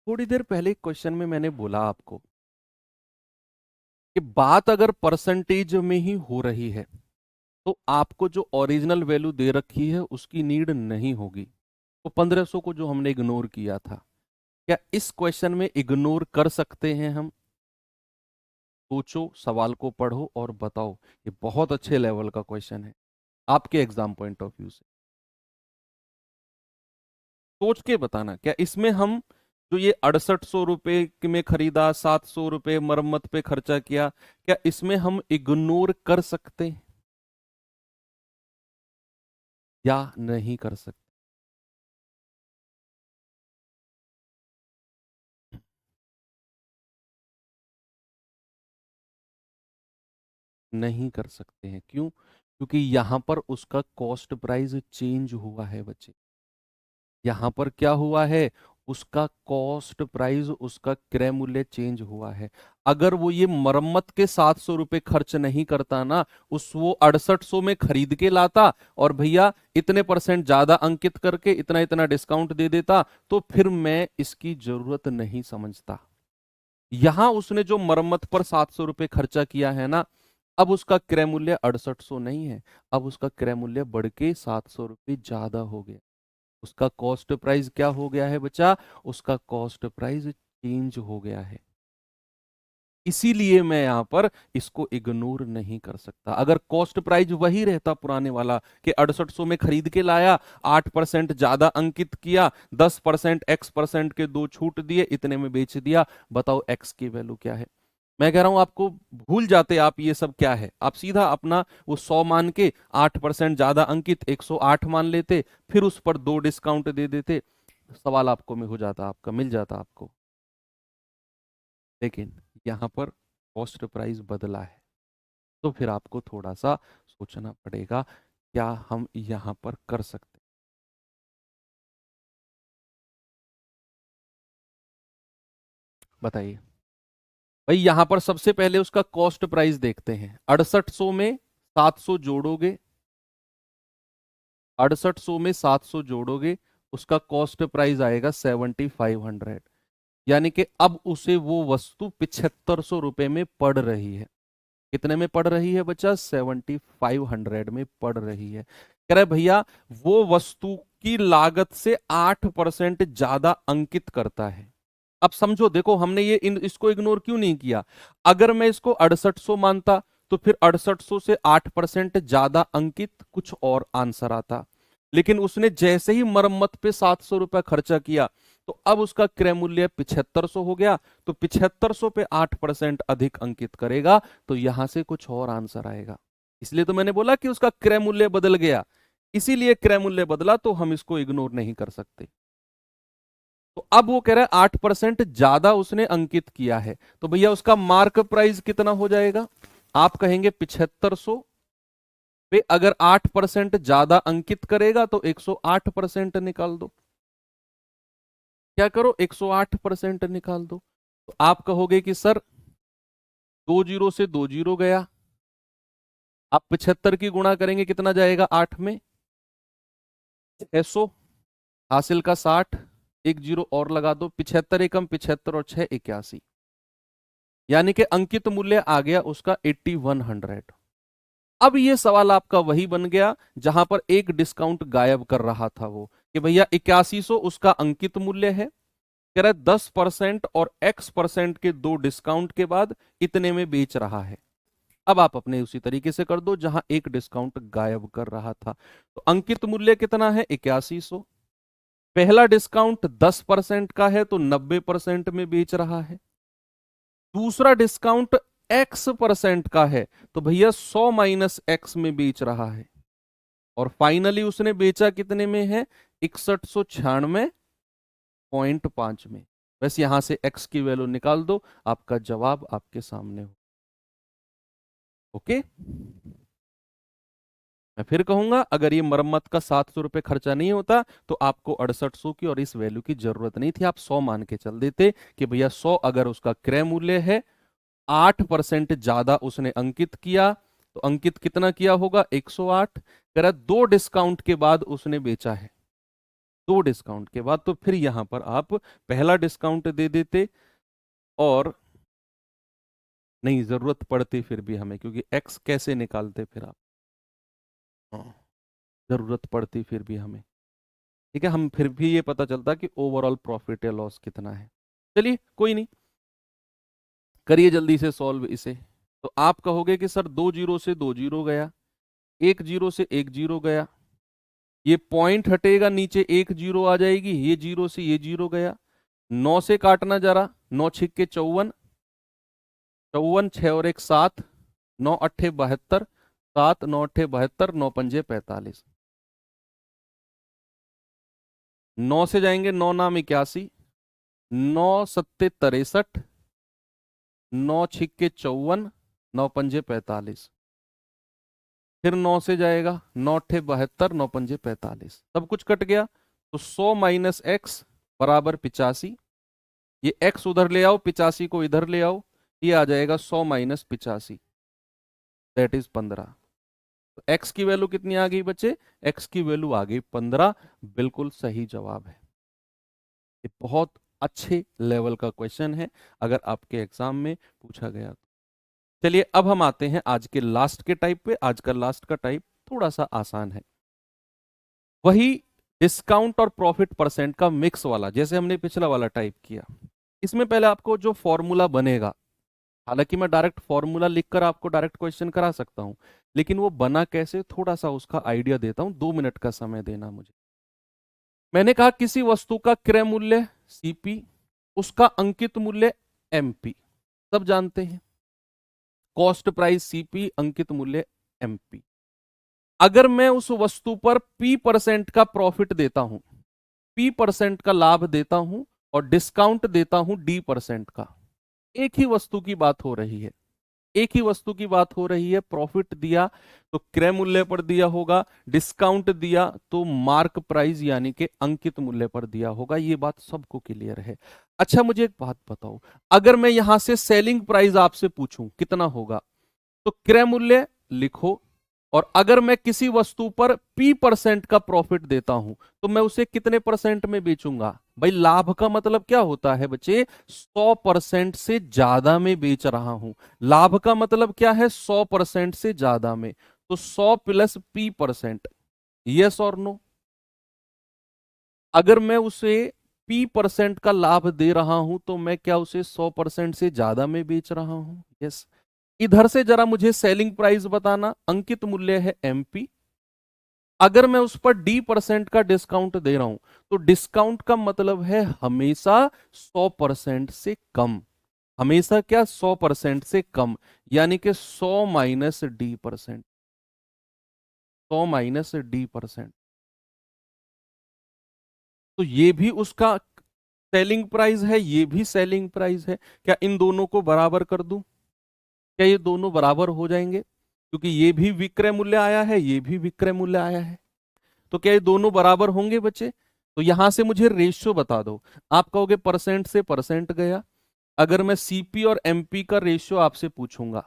थोड़ी देर पहले क्वेश्चन में मैंने बोला आपको कि बात अगर परसेंटेज में ही हो रही है तो आपको जो ओरिजिनल वैल्यू दे रखी है उसकी नीड नहीं होगी। तो 1500 को जो हमने इग्नोर किया था, क्या इस क्वेश्चन में इग्नोर कर सकते हैं हम? सोचो, सवाल को पढ़ो और बताओ। ये बहुत अच्छे लेवल का क्वेश्चन है आपके एग्जाम पॉइंट ऑफ व्यू से। सोच के बताना, क्या इसमें हम जो ये 6800 रुपए में खरीदा, 700 रुपए मरम्मत पे खर्चा किया, क्या इसमें हम इग्नोर कर सकते हैं या नहीं कर सकते? नहीं कर सकते हैं। क्यों? क्योंकि यहां पर उसका कॉस्ट प्राइस चेंज हुआ है बच्चे। यहां पर क्या हुआ है? उसका कॉस्ट प्राइस, उसका क्रय मूल्य चेंज हुआ है। अगर वो ये मरम्मत के 700 रुपए खर्च नहीं करता ना, उस वो 6800 में खरीद के लाता और भैया इतने % ज्यादा अंकित करके इतना इतना डिस्काउंट दे देता, तो फिर मैं इसकी जरूरत नहीं समझता। यहां उसने जो मरम्मत पर 700 रुपए खर्चा किया है ना, अब उसका क्रय मूल्य 6800 नहीं है, अब उसका क्रय मूल्य बढ़ के 700 रुपये ज्यादा हो गया। उसका कॉस्ट प्राइस क्या हो गया है बच्चा? उसका कॉस्ट प्राइस चेंज हो गया है। इसीलिए मैं यहां पर इसको इग्नोर नहीं कर सकता। अगर कॉस्ट प्राइस वही रहता पुराने वाला कि 6800 में खरीद के लाया, 8% ज्यादा अंकित किया, 10% x% के 2 छूट दिए, इतने में बेच दिया, बताओ x की वैल्यू क्या है? मैं कह रहा हूं आपको भूल जाते आप ये सब क्या है, आप सीधा अपना वो 100 मान के 8% ज्यादा अंकित 108 मान लेते, फिर उस पर 2 डिस्काउंट दे देते, सवाल आपको में हो जाता, आपका मिल जाता आपको। लेकिन यहाँ पर कॉस्ट प्राइस बदला है, तो फिर आपको थोड़ा सा सोचना पड़ेगा, क्या हम यहाँ पर कर सकते? बताइए भाई। यहां पर सबसे पहले उसका कॉस्ट प्राइस देखते हैं। 6800 में 700 जोड़ोगे, 6800 में 700 जोड़ोगे, उसका कॉस्ट प्राइस आएगा 7500। यानी कि अब उसे वो वस्तु 7500 रुपए में पड़ रही है। कितने में पड़ रही है बच्चा? 7500 में पड़ रही है। कह रहे भैया वो वस्तु की लागत से 8% ज्यादा अंकित करता है। अब समझो, देखो हमने ये इसको इग्नोर क्यों नहीं किया। अगर मैं इसको 6800 मानता तो फिर 6800 से 8% ज्यादा अंकित कुछ और आंसर आता। लेकिन उसने जैसे ही मरम्मत पे 700 रुपया खर्चा किया, तो अब उसका क्रय मूल्य 7500 हो गया, तो 7500 पे 8% अधिक अंकित करेगा, तो यहां से कुछ और आंसर आएगा। इसलिए तो मैंने बोला कि उसका क्रय मूल्य बदल गया, इसीलिए क्रय मूल्य बदला, तो हम इसको इग्नोर नहीं कर सकते। तो अब वो कह रहा है 8% ज्यादा उसने अंकित किया है, तो भैया उसका मार्क प्राइस कितना हो जाएगा? आप कहेंगे 7500 पे अगर 8% ज्यादा अंकित करेगा तो 108% निकाल दो। क्या करो? 108% निकाल दो। तो आप कहोगे कि सर 2 जीरो से 2 जीरो गया, आप 75 की गुणा करेंगे कितना जाएगा? 8 में 600, हासिल का 60, एक जीरो और लगा दो, 75 एकम 75 और 6 81, यानी कि अंकित मूल्य आ गया उसका 8100। अब ये सवाल आपका वही बन गया जहां पर एक डिस्काउंट गायब कर रहा था वो, कि भैया 8100 उसका अंकित मूल्य है, कह रहा है 10% और x% के 2 डिस्काउंट के बाद इतने में बेच रहा है। अब आप अपने उसी तरीके से कर दो जहां एक डिस्काउंट गायब कर रहा था। तो अंकित मूल्य कितना है? 8100। पहला डिस्काउंट 10% का है तो 90% में बेच रहा है। दूसरा डिस्काउंट x% का है तो भैया 100 माइनस x में बेच रहा है। और फाइनली उसने बेचा कितने में है? 6196.5 में। बस यहां से x की वैल्यू निकाल दो, आपका जवाब आपके सामने हो। ओके, मैं फिर कहूंगा, अगर ये मरम्मत का 700 रुपये खर्चा नहीं होता तो आपको 6800 की और इस वैल्यू की जरूरत नहीं थी, आप 100 मान के चल देते कि भैया 100 अगर उसका क्रय मूल्य है, 8% ज्यादा उसने अंकित किया, तो अंकित कितना किया होगा? 108। कह रहा 2 डिस्काउंट के बाद उसने बेचा है, 2 डिस्काउंट के बाद, तो फिर यहां पर आप पहला डिस्काउंट दे देते, और नहीं जरूरत पड़ती फिर भी हमें, क्योंकि एक्स कैसे निकालते फिर आप, हाँ, जरूरत पड़ती फिर भी हमें, ठीक है, हम फिर भी ये पता चलता कि ओवरऑल प्रॉफिट या लॉस कितना है। चलिए कोई नहीं, करिए जल्दी से सॉल्व इसे। तो आप कहोगे कि सर 2 जीरो से 2 जीरो गया, 1 जीरो से 1 जीरो गया, ये पॉइंट हटेगा नीचे 1 जीरो आ जाएगी, ये जीरो से ये जीरो गया, 9 से काटना जरा, 9 छिक्के 54, 54 6 और 1 7, 9 अट्ठे 72, 7 9 अट्ठे 72, 9 पंजे 45, 9 से जाएंगे 9 नाम 81, 9 सत्ते 63, 9 छिक्के 54, 9 पंजे 45, फिर 9 से जाएगा 9 अट्ठे 72, 9 पंजे 45, सब कुछ कट गया, तो 100 माइनस एक्स बराबर 85, ये x उधर ले आओ, 85 को इधर ले आओ, ये आ जाएगा 100 माइनस 85, दैट इज 15। तो x की वैल्यू कितनी आ गई बच्चे? x की वैल्यू आ गई 15, बिल्कुल सही जवाब है। ये बहुत अच्छे लेवल का क्वेश्चन है, अगर आपके एग्जाम में पूछा गया तो। चलिए अब हम आते हैं आज के लास्ट के टाइप पे। आज का लास्ट का टाइप थोड़ा सा आसान है, वही डिस्काउंट और प्रॉफिट परसेंट का मिक्स वाला, जैसे हमने पिछला वाला टाइप किया। इसमें पहले आपको जो फॉर्मूला बनेगा, हालांकि मैं डायरेक्ट फॉर्मूला लिखकर आपको डायरेक्ट क्वेश्चन करा सकता हूं, लेकिन वो बना कैसे, थोड़ा सा उसका आइडिया देता हूं, 2 मिनट का समय देना मुझे। मैंने कहा किसी वस्तु का क्रय मूल्य सीपी, उसका अंकित मूल्य एमपी, सब जानते हैं, कॉस्ट प्राइस सीपी, अंकित मूल्य एमपी। अगर मैं उस वस्तु पर p% का प्रॉफिट देता हूं, p% का लाभ देता हूं, और डिस्काउंट देता हूं d% का, एक ही वस्तु की बात हो रही है, एक ही वस्तु की बात हो रही है, प्रॉफिट दिया तो क्रय मूल्य पर दिया होगा, डिस्काउंट दिया तो मार्क प्राइस यानी कि अंकित मूल्य पर दिया होगा, ये बात सबको क्लियर है। अच्छा मुझे एक बात बताओ, अगर मैं यहां से सेलिंग प्राइस आपसे पूछूं कितना होगा, तो क्रय मूल्य लिखो, और अगर मैं किसी वस्तु पर p% का प्रॉफिट देता हूं तो मैं उसे कितने परसेंट में बेचूंगा? भाई लाभ का मतलब क्या होता है बच्चे? 100% से ज्यादा में बेच रहा हूं। लाभ का मतलब क्या है? 100% से ज्यादा में, तो 100 प्लस p%, यस और नो? अगर मैं उसे p% का लाभ दे रहा हूं तो मैं क्या उसे 100% से ज्यादा में बेच रहा हूं? यस। इधर से जरा मुझे सेलिंग प्राइस बताना, अंकित मूल्य है एमपी, अगर मैं उस पर d% का डिस्काउंट दे रहा हूं तो डिस्काउंट का मतलब है हमेशा 100% से कम, हमेशा क्या? 100% से कम, यानी कि 100 माइनस d%, 100 माइनस d%, तो ये भी उसका सेलिंग प्राइस है, ये भी सेलिंग प्राइस है। क्या इन दोनों को बराबर कर दूं? क्या ये दोनों बराबर हो जाएंगे? क्योंकि ये भी विक्रय मूल्य आया है, ये भी विक्रय मूल्य आया है, तो क्या ये दोनों बराबर होंगे बच्चे? तो यहां से मुझे रेशियो बता दो। आप कहोगे परसेंट से परसेंट गया, अगर मैं सीपी और एमपी का रेशियो आपसे पूछूंगा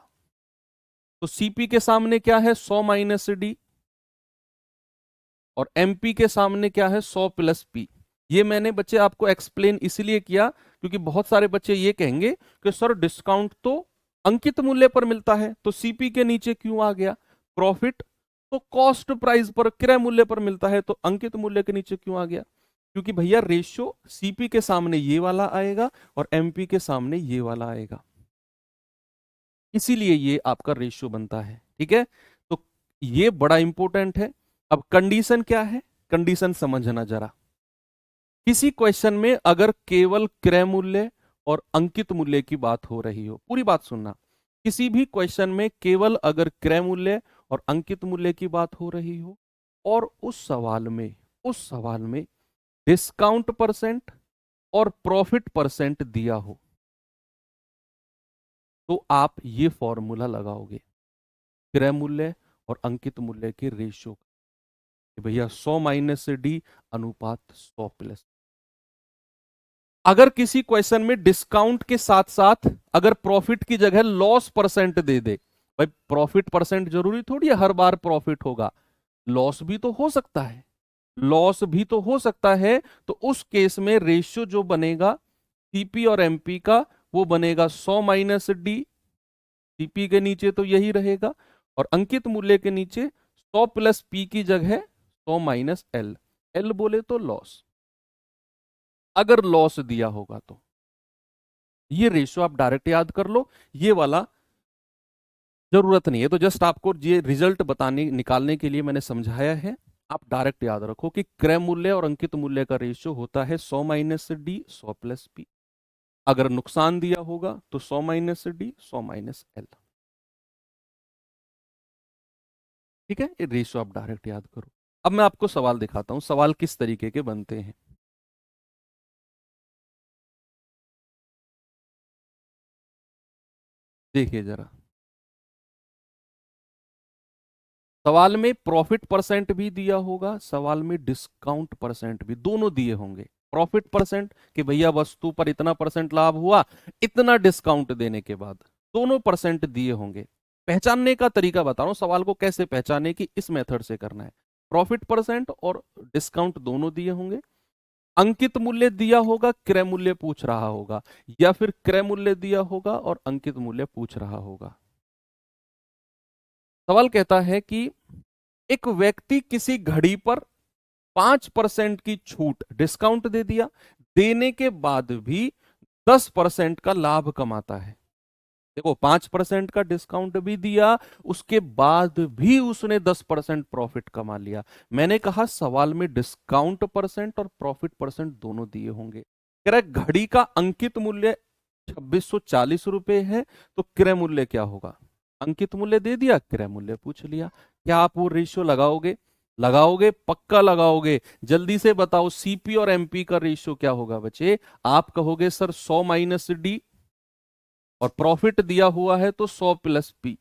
तो सीपी के सामने क्या है? 100 माइनस डी, और एमपी के सामने क्या है? 100 प्लस पी। ये मैंने बच्चे आपको एक्सप्लेन इसलिए किया क्योंकि बहुत सारे बच्चे ये कहेंगे कि सर डिस्काउंट तो अंकित मूल्य पर मिलता है, तो सीपी के नीचे क्यों आ गया? प्रॉफिट तो कॉस्ट प्राइस पर, क्रय मूल्य पर मिलता है, तो अंकित मूल्य के नीचे क्यों आ गया? क्योंकि भैया रेशियो सीपी के सामने ये वाला आएगा और एमपी के सामने ये वाला आएगा, इसीलिए ये आपका रेशियो बनता है, ठीक है? तो ये बड़ा इंपॉर्टेंट है। अब कंडीशन क्या है, कंडीशन समझना जरा। किसी क्वेश्चन में अगर केवल क्रय मूल्य और अंकित मूल्य की बात हो रही हो, पूरी बात सुनना, किसी भी क्वेश्चन में केवल अगर क्रय मूल्य और अंकित मूल्य की बात हो रही हो, और उस सवाल में डिस्काउंट परसेंट और प्रॉफिट परसेंट दिया हो, तो आप ये फॉर्मूला लगाओगे क्रय मूल्य और अंकित मूल्य के रेशियो कि भैया 100 माइनस डी अनुपात 100 प्लस। अगर किसी क्वेश्चन में डिस्काउंट के साथ साथ अगर प्रॉफिट की जगह लॉस परसेंट दे दे, भाई प्रॉफिट परसेंट जरूरी थोड़ी है हर बार प्रॉफिट होगा, लॉस भी तो हो सकता है, लॉस भी तो हो सकता है। तो उस केस में रेशियो जो बनेगा सीपी और एमपी का, वो बनेगा 100 माइनस डी। सीपी के नीचे तो यही रहेगा और अंकित मूल्य के नीचे 100 प्लस पी की जगह 100 माइनस एल। एल बोले तो लॉस, अगर लॉस दिया होगा तो। ये रेशियो आप डायरेक्ट याद कर लो, ये वाला जरूरत नहीं है, तो जस्ट आपको ये रिजल्ट बताने निकालने के लिए मैंने समझाया है। आप डायरेक्ट याद रखो कि क्रय मूल्य और अंकित मूल्य का रेशियो होता है 100 माइनस डी 100 प्लस पी। अगर नुकसान दिया होगा तो 100 माइनस डी 100 माइनस एल। ठीक है, ये रेशियो आप डायरेक्ट याद करो। अब मैं आपको सवाल दिखाता हूं, सवाल किस तरीके के बनते हैं। देखिए जरा, सवाल में प्रॉफिट परसेंट भी दिया होगा, सवाल में डिस्काउंट परसेंट भी, दोनों दिए होंगे। प्रॉफिट परसेंट कि भैया वस्तु पर इतना परसेंट लाभ हुआ इतना डिस्काउंट देने के बाद, दोनों परसेंट दिए होंगे। पहचानने का तरीका बता रहा हूं, सवाल को कैसे पहचाने की, इस मेथड से करना है। प्रॉफिट परसेंट और डिस्काउंट दोनों दिए होंगे, अंकित मूल्य दिया होगा, क्रय मूल्य पूछ रहा होगा, या फिर क्रय मूल्य दिया होगा और अंकित मूल्य पूछ रहा होगा। सवाल कहता है कि एक व्यक्ति किसी घड़ी पर 5% की छूट डिस्काउंट दे दिया, देने के बाद भी 10% का लाभ कमाता है। देखो 5% का डिस्काउंट भी दिया, उसके बाद भी उसने 10% प्रॉफिट कमा लिया। मैंने कहा सवाल में डिस्काउंट परसेंट और प्रॉफिट परसेंट दोनों दिए होंगे। कह रहा है घड़ी का अंकित मूल्य 2640 रुपए है, तो क्रय मूल्य क्या होगा। अंकित मूल्य दे दिया, क्रय मूल्य पूछ लिया। क्या आप वो रेशियो लगाओगे, लगाओगे पक्का लगाओगे। जल्दी से बताओ सीपी और एमपी का रेशियो क्या होगा बच्चे। आप कहोगे सर 100 माइनस डी, और प्रॉफिट दिया हुआ है तो 100 प्लस पी।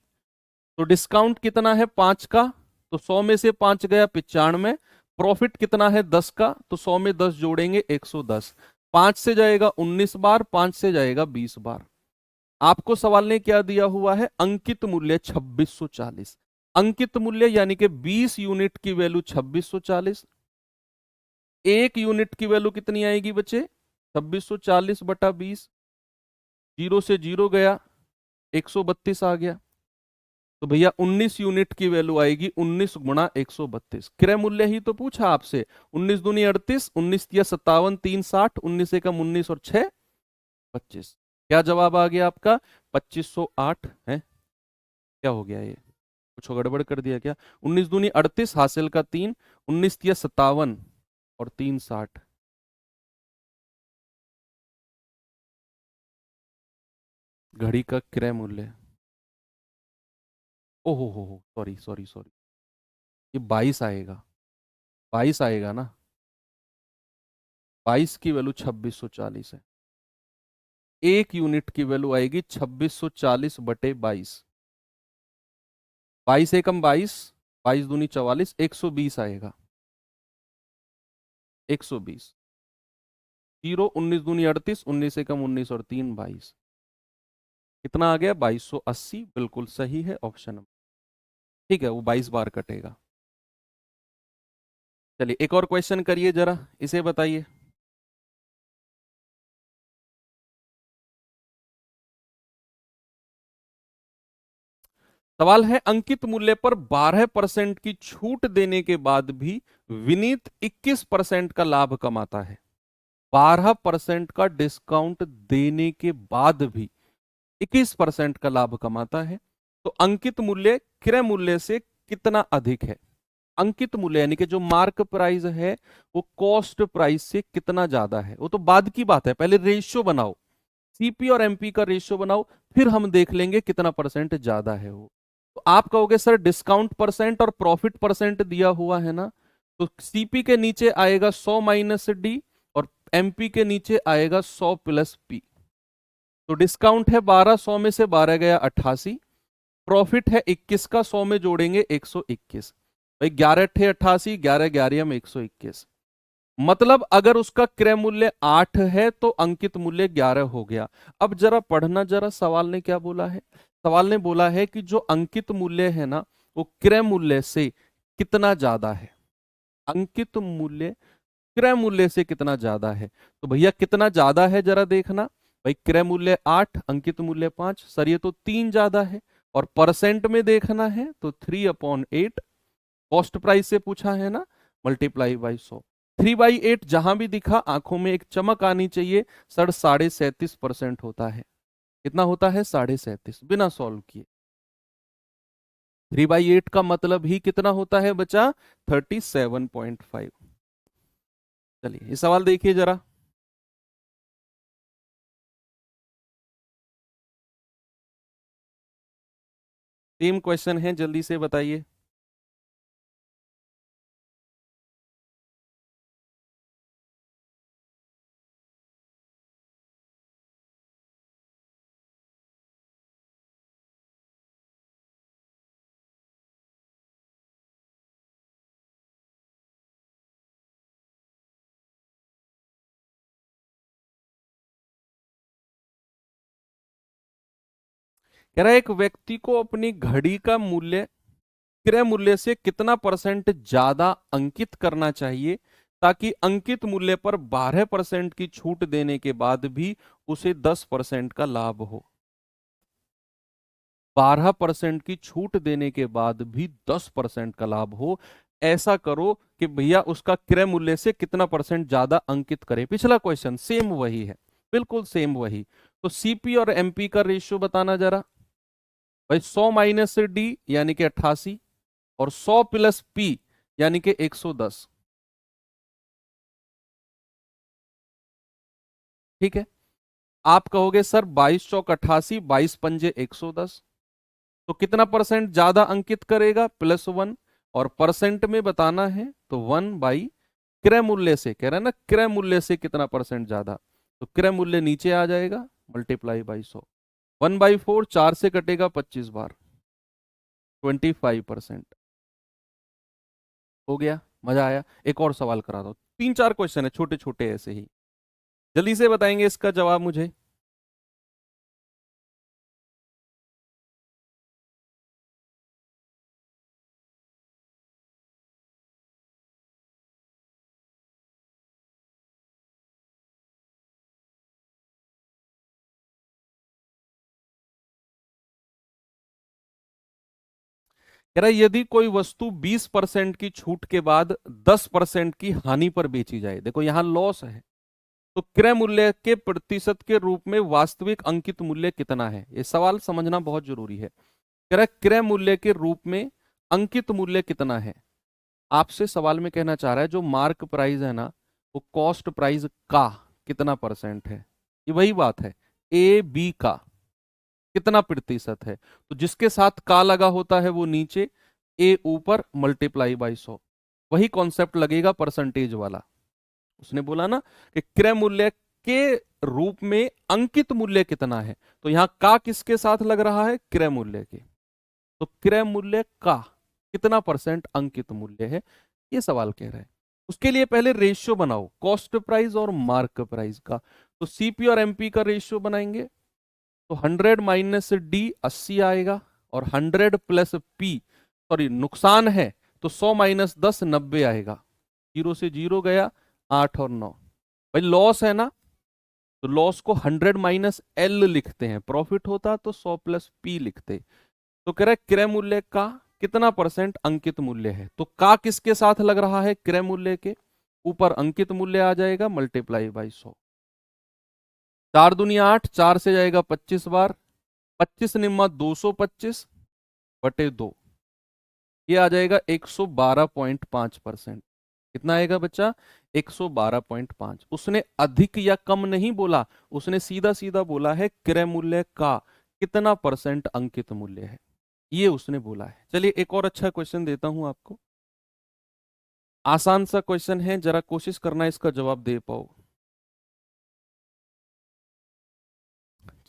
तो डिस्काउंट कितना है 5 का, तो 100 में से 5 गया 95। प्रॉफिट कितना है 10 का, तो 100 में 10 जोड़ेंगे 110। 5 से जाएगा 19 बार, 5 से जाएगा 20 बार। आपको सवाल ने क्या दिया हुआ है, अंकित मूल्य 2640। अंकित मूल्य यानी कि 20 यूनिट की वैल्यू 2640। एक यूनिट की वैल्यू कितनी आएगी बच्चे, 2640 बटा 20। जीरो से जीरो गया, 132 आ गया। तो भैया 19 यूनिट की वैल्यू आएगी 19 गुणा 132। क्रय मूल्य ही तो पूछा आपसे। 19 दूनी 38, 19 या 57, 3 60, 19 एकम 19 और 6 25। क्या जवाब आ गया आपका, 2508 है। क्या हो गया ये, कुछ गड़बड़ कर दिया क्या। 19 दूनी 38, हासिल का 3, 19 या 57 और 3 60। घड़ी का क्रय मूल्य, ओहो हो, सॉरी सॉरी सॉरी, ये 22 आएगा, 22 आएगा ना। 22 की वैल्यू 2640 है। एक यूनिट की वैल्यू आएगी 2640 बटे 22। 22 एकम 22, 22 दूनी 44, 120 आएगा। 120, जीरो 19 दूनी 38, 19 एकम 19 और 3 22। कितना आ गया 2280, बिल्कुल सही है ऑप्शन। ठीक है, वो 22 बार कटेगा। चलिए एक और क्वेश्चन करिए जरा, इसे बताइए। सवाल है अंकित मूल्य पर 12% की छूट देने के बाद भी विनीत 21% का लाभ कमाता है। 12% का डिस्काउंट देने के बाद भी 21% का लाभ कमाता है, तो अंकित मूल्य क्रय मूल्य से कितना अधिक है। अंकित मूल्य यानी कि जो मार्क प्राइस है वो कॉस्ट प्राइस से कितना ज्यादा है, वो तो बाद की बात है। पहले रेशियो बनाओ, सीपी और एमपी का रेशियो बनाओ, फिर हम देख लेंगे कितना परसेंट ज्यादा है वो। तो आप कहोगे सर डिस्काउंट परसेंट और प्रॉफिट परसेंट दिया हुआ है ना, तो सीपी के नीचे आएगा 100 माइनस डी और एमपी के नीचे आएगा 100 प्लस पी। तो डिस्काउंट है 12, 100 में से 12 गया 88, प्रॉफिट है 21 का, 100 में जोड़ेंगे 121। भाई 11 थे 88, 11 11 में 121। मतलब अगर उसका क्रय मूल्य 8 है तो अंकित मूल्य 11 हो गया। अब जरा पढ़ना, जरा सवाल ने क्या बोला है। सवाल ने बोला है कि जो अंकित मूल्य है ना वो क्रय मूल्य से कितना ज्यादा है। अंकित मूल्य क्रय मूल्य से कितना ज्यादा है। तो भैया कितना ज्यादा है जरा देखना। भाई क्रय मूल्य 8, अंकित मूल्य 5, सर ये तो 3 ज्यादा है। और परसेंट में देखना है तो 3/8, कॉस्ट प्राइस से पूछा है ना, मल्टीप्लाई बाई 100। 3/8 जहां भी दिखा आंखों में एक चमक आनी चाहिए, सर 37.5% होता है। कितना होता है? 37.5, बिना सॉल्व किए। 3/8 का मतलब ही कितना होता है बच्चा? 37.5। चलिए ये सवाल देखिए जरा। सेम क्वेश्चन है, जल्दी से बताइए। कह रहा है एक व्यक्ति को अपनी घड़ी का मूल्य क्रय मूल्य से कितना परसेंट ज्यादा अंकित करना चाहिए ताकि अंकित मूल्य पर 12% की छूट देने के बाद भी उसे 10% का लाभ हो। 12% की छूट देने के बाद भी 10% का लाभ हो। ऐसा करो कि भैया उसका क्रय मूल्य से कितना परसेंट ज्यादा अंकित करें। पिछला क्वेश्चन सेम वही है, बिल्कुल सेम वही। तो सीपी और एमपी का रेशियो बताना जरा। भाई 100 माइनस डी यानी कि 88, और 100 प्लस पी यानी कि 110। ठीक है। आप कहोगे सर 22 चौक 88, 22 पंजे 110, तो कितना परसेंट ज्यादा अंकित करेगा? +1। और परसेंट में बताना है तो 1/, क्रय मूल्य से कह रहा है ना, क्रय मूल्य से कितना परसेंट ज्यादा, तो क्रय मूल्य नीचे आ जाएगा, मल्टीप्लाई बाई 100। 1/4, 4 से कटेगा 25 बार, 25%। हो गया? मजा आया? एक और सवाल करा दो, 3 4 क्वेश्चन है छोटे छोटे ऐसे ही, जल्दी से बताएंगे इसका जवाब मुझे। कह रहा है यदि कोई वस्तु 20% की छूट के बाद 10% की हानि पर बेची जाए, देखो यहां लॉस है, तो क्रय मूल्य के प्रतिशत के रूप में वास्तविक अंकित मूल्य कितना है? ये सवाल समझना बहुत जरूरी है। कह रहा है क्रय मूल्य के रूप में अंकित मूल्य कितना है। आपसे सवाल में कहना चाह रहा है जो मार्क प्राइस है ना वो कॉस्ट प्राइस का कितना परसेंट है। ये वही बात है, ए बी का कितना प्रतिशत है। तो जिसके साथ का लगा होता है वो नीचे, ए ऊपर, मल्टीप्लाई बाई 100। वही कॉन्सेप्ट लगेगा परसेंटेज वाला। उसने बोला ना कि क्रय मूल्य के रूप में अंकित मूल्य कितना है, तो यहां का किसके साथ लग रहा है? क्रय मूल्य के। तो क्रय मूल्य का कितना परसेंट अंकित मूल्य है, ये सवाल कह रहा है। उसके लिए पहले रेशियो बनाओ कॉस्ट प्राइस और मार्क प्राइस का। तो सीपी और एमपी का रेशियो बनाएंगे तो 100 माइनस डी 80 आएगा, और 100 प्लस पी, सॉरी नुकसान है तो 100 माइनस 10 90 आएगा। 0 से 0 गया, 8 और 9। भाई लॉस है ना, तो लॉस को 100 माइनस एल लिखते हैं, प्रॉफिट होता तो 100 प्लस पी लिखते। तो कह रहे क्रय मूल्य का कितना परसेंट अंकित मूल्य है, तो का किसके साथ लग रहा है? क्रय मूल्य के ऊपर अंकित मूल्य आ जाएगा, मल्टीप्लाई बाई 100। 4 दूनी 8, 4 से जाएगा 25 बार, 25 निम्मा 225 बटे 2, ये आ जाएगा 112.5%। कितना आएगा बच्चा? 112.5। उसने अधिक या कम नहीं बोला, उसने सीधा सीधा बोला है क्रय मूल्य का कितना परसेंट अंकित मूल्य है, ये उसने बोला है। चलिए एक और अच्छा क्वेश्चन देता हूं आपको, आसान सा क्वेश्चन है, जरा कोशिश करना इसका जवाब दे पाओ।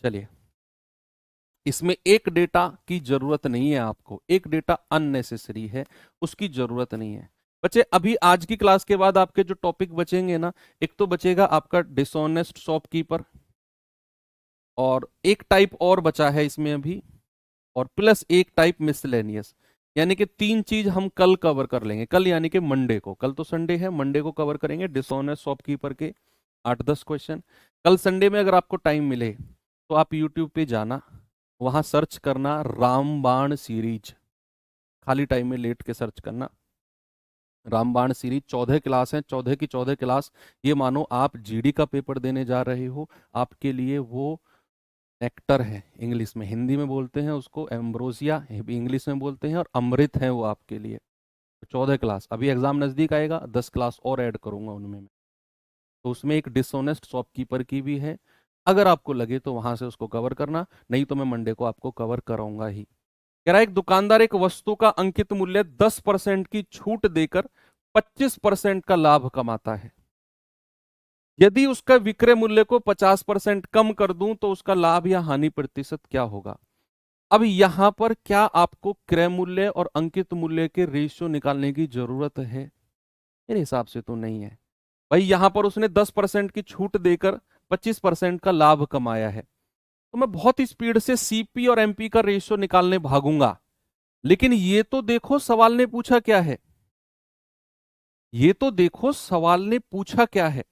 चलिए, इसमें एक डेटा की जरूरत नहीं है आपको, एक डेटा अननेसेसरी है, उसकी जरूरत नहीं है बच्चे। अभी आज की क्लास के बाद आपके जो टॉपिक बचेंगे ना, एक तो बचेगा आपका डिसऑनेस्ट शॉपकीपर, और एक टाइप और बचा है इसमें अभी, और प्लस एक टाइप मिसलेनियस। यानी कि तीन चीज हम कल कवर कर लेंगे, कल यानी कि मंडे को, कल तो संडे है, मंडे को कवर करेंगे डिसऑनेस्ट शॉपकीपर के 8-10 क्वेश्चन। कल संडे में अगर आपको टाइम मिले तो आप यूट्यूब पे जाना, वहां सर्च करना रामबाण सीरीज, खाली टाइम में लेट के सर्च करना रामबाण सीरीज। 14 क्लास हैं, 14 की 14 क्लास। ये मानो आप जीडी का पेपर देने जा रहे हो, आपके लिए वो नेक्टर है, इंग्लिश में, हिंदी में बोलते हैं उसको एम्ब्रोसिया, इंग्लिश में बोलते हैं, और अमृत है वो आपके लिए। 14 क्लास, अभी एग्जाम नजदीक आएगा, 10 क्लास और ऐड करूंगा उनमें मैं। तो उसमें एक डिसऑनेस्ट शॉपकीपर की भी है, अगर आपको लगे तो वहां से उसको कवर करना, नहीं तो मैं मंडे को आपको कवर कराऊंगा ही। कह रहा है एक दुकानदार एक वस्तु का अंकित मूल्य 10% की छूट देकर 25% का लाभ कमाता है। यदि उसका विक्रय मूल्य को 50% कम कर दूं तो उसका लाभ या हानि प्रतिशत क्या होगा। अब यहां पर क्या आपको क्रय मूल्य और अंकित मूल्य के रेशियो निकालने की जरूरत है? मेरे हिसाब से तो नहीं है भाई। यहां पर उसने 10% की छूट देकर 25% का लाभ कमाया है, तो मैं बहुत स्पीड से सीपी और एमपी का रेशियो निकालने भागूंगा। लेकिन ये तो देखो सवाल ने पूछा क्या है, ये तो देखो सवाल ने पूछा क्या है।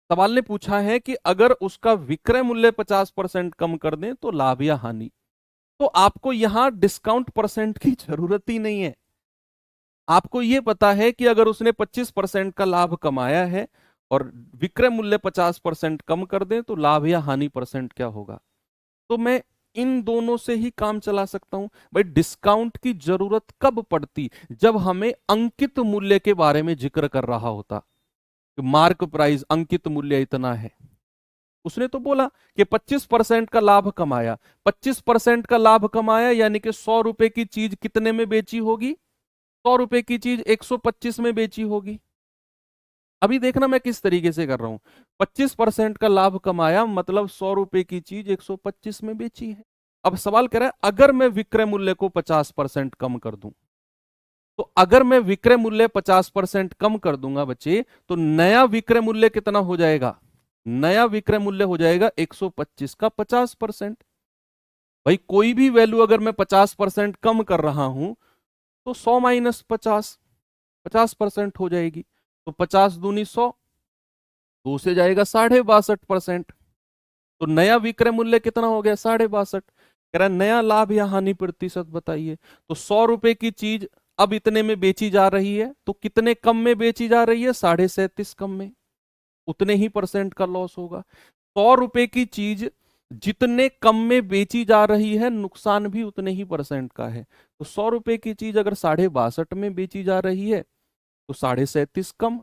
सवाल ने पूछा है कि अगर उसका विक्रय मूल्य 50% कम कर दें तो लाभ या हानि। तो आपको यहां डिस्काउंट परसेंट की जरूरत ही नहीं है। आपको यह पता है कि अगर उसने 25% का लाभ कमाया है और विक्रय मूल्य 50% कम कर दें तो लाभ या हानि परसेंट क्या होगा। तो मैं इन दोनों से ही काम चला सकता हूं भाई। डिस्काउंट की जरूरत कब पड़ती? जब हमें अंकित मूल्य के बारे में जिक्र कर रहा होता कि मार्क प्राइस अंकित मूल्य इतना है। उसने तो बोला कि 25% का लाभ कमाया, 25% का लाभ कमाया यानी कि 100 रुपए की चीज कितने में बेची होगी? 100 रुपए की चीज 125 में बेची होगी। अभी देखना मैं किस तरीके से कर रहा हूं। 25% का लाभ कमाया मतलब 100 रुपए की चीज 125 में बेची है। अब सवाल कह रहा है अगर मैं विक्रय मूल्य को 50% कम कर दूं, तो अगर मैं विक्रय मूल्य 50% कम कर दूंगा बच्चे, तो नया विक्रय मूल्य कितना हो जाएगा? नया विक्रय मूल्य हो जाएगा 125 का 50%। भाई कोई भी वैल्यू अगर मैं 50% कम कर रहा हूं तो 100 माइनस 50, 50% हो जाएगी। तो 50 दूनी 100, दो से जाएगा 62.5%। तो नया विक्रय मूल्य कितना हो गया? 62.5। कह रहा है नया लाभ या हानि प्रतिशत बताइए। तो 100 रुपए की चीज अब इतने में बेची जा रही है, तो कितने कम में बेची जा रही है? 37.5 कम में। उतने ही परसेंट का लॉस होगा। 100 रुपए की चीज जितने कम में बेची जा रही है, नुकसान भी उतने ही परसेंट का है। तो 100 रुपए की चीज अगर 62.5 में बेची जा रही है तो 37.5 कम,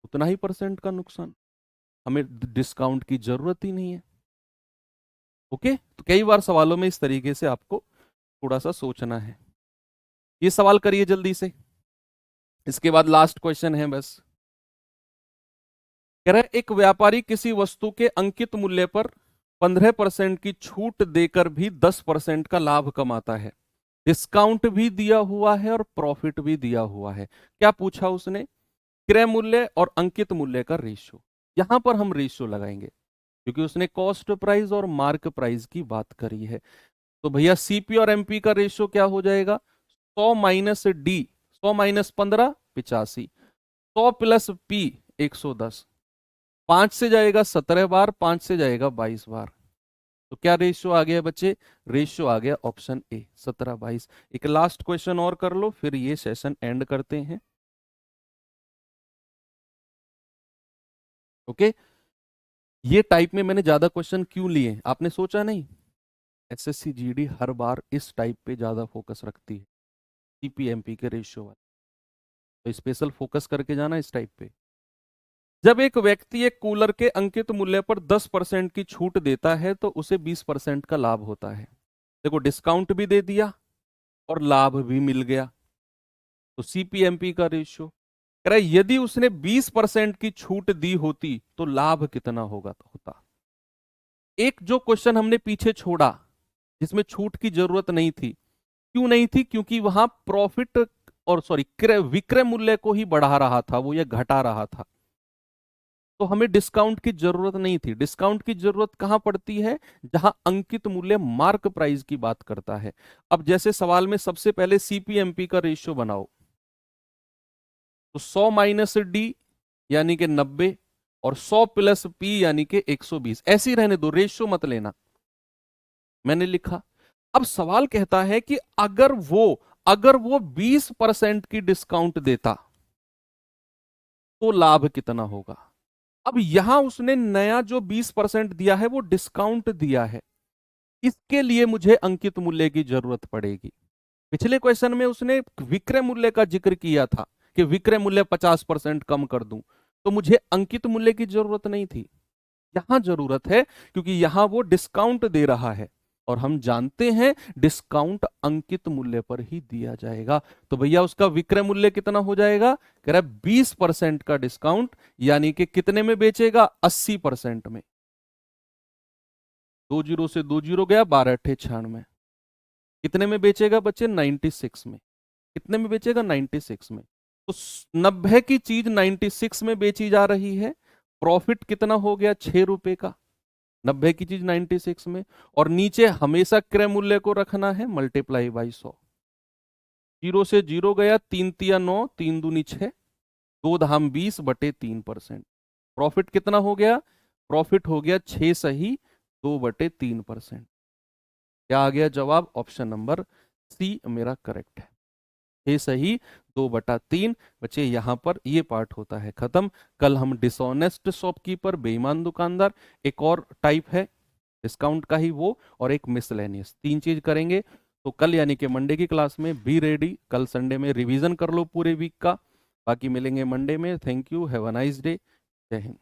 उतना ही परसेंट का नुकसान। हमें डिस्काउंट की जरूरत ही नहीं है। ओके, तो कई बार सवालों में इस तरीके से आपको थोड़ा सा सोचना है। ये सवाल करिए जल्दी से, इसके बाद लास्ट क्वेश्चन है बस। कह रहा है एक व्यापारी किसी वस्तु के अंकित मूल्य पर 15% की छूट देकर भी 10% का लाभ कमाता है। डिस्काउंट भी दिया हुआ है और प्रॉफिट भी दिया हुआ है। क्या पूछा उसने? क्रय मूल्य और अंकित मूल्य का रेशियो। यहां पर हम रेशियो लगाएंगे क्योंकि उसने कॉस्ट प्राइस और मार्क प्राइस की बात करी है। तो भैया सीपी और एमपी का रेशियो क्या हो जाएगा? 100 minus D, 100 minus 15 85, 100 plus P 110। 5 से जाएगा 17 बार, 5 से जाएगा 22 बार। तो क्या रेशियो आ गया बच्चे? रेशियो आ गया ऑप्शन ए 17-22। एक लास्ट क्वेश्चन और कर लो, फिर ये सेशन एंड करते हैं। ओके, ये टाइप में मैंने ज्यादा क्वेश्चन क्यों लिए आपने सोचा नहीं? एसएससी जीडी हर बार इस टाइप पे ज्यादा फोकस रखती है, सीपीएमपी के रेशियो वाला। तो स्पेशल फोकस करके जाना इस टाइप पे। जब एक व्यक्ति एक कूलर के अंकित मूल्य पर 10% की छूट देता है तो उसे 20% का लाभ होता है। देखो डिस्काउंट भी दे दिया और लाभ भी मिल गया। तो सीपीएमपी का रेशियो कह रहा है यदि उसने 20% की छूट दी होती तो लाभ कितना होगा होता। एक जो क्वेश्चन हमने पीछे छोड़ा जिसमें छूट की जरूरत नहीं थी, क्यों नहीं थी? क्योंकि वहां प्रॉफिट और सॉरी विक्रय मूल्य को ही बढ़ा रहा था वो, या घटा रहा था, तो हमें डिस्काउंट की जरूरत नहीं थी। डिस्काउंट की जरूरत कहां पड़ती है? जहां अंकित मूल्य मार्क प्राइस की बात करता है। अब जैसे सवाल में सबसे पहले सीपीएमपी का रेशियो बनाओ, तो 100 माइनस डी यानी कि 90 और 100 प्लस पी यानी कि 120, ऐसे ही रहने दो, रेशियो मत लेना। मैंने लिखा। अब सवाल कहता है कि अगर वो 20% की डिस्काउंट देता तो लाभ कितना होगा। अब यहां उसने नया जो 20% दिया है वो डिस्काउंट दिया है, इसके लिए मुझे अंकित मूल्य की जरूरत पड़ेगी। पिछले क्वेश्चन में उसने विक्रय मूल्य का जिक्र किया था कि विक्रय मूल्य 50% कम कर दूं, तो मुझे अंकित मूल्य की जरूरत नहीं थी। यहां जरूरत है क्योंकि यहां वो डिस्काउंट दे रहा है और हम जानते हैं डिस्काउंट अंकित मूल्य पर ही दिया जाएगा। तो भैया उसका विक्रय मूल्य कितना हो जाएगा? कह रहा है 20% का डिस्काउंट, यानी कि कितने में बेचेगा? 80% में। 2 जीरो से 2 जीरो गया, 12 अट्ठे 96। कितने में बेचेगा बच्चे? 96 में। कितने में बेचेगा? 96 में। तो 90 की चीज 96 में बेची जा रही है, प्रॉफिट कितना हो गया? 6 रुपए का। 90 की चीज 96 में, और नीचे हमेशा क्रय मूल्य को रखना है, मल्टीप्लाई बाई 100। जीरो से जीरो गया, 3 तिया 9, 3 दूनी 6, 2 धाम 20 बटे 3%। प्रॉफिट कितना हो गया? प्रॉफिट हो गया 6 सही 2 बटे 3%। क्या आ गया जवाब? ऑप्शन नंबर सी मेरा करेक्ट है। 6 सही 2/3। बच्चे यहां पर ये पार्ट होता है खत्म। कल हम डिसऑनेस्ट शॉपकीपर, बेईमान दुकानदार, एक और टाइप है डिस्काउंट का ही वो, और एक मिसलेनियस, 3 चीज करेंगे। तो कल यानी कि मंडे की क्लास में बी रेडी। कल संडे में रिवीजन कर लो पूरे वीक का, बाकी मिलेंगे मंडे में। Thank you, have a nice day, जय हिंद।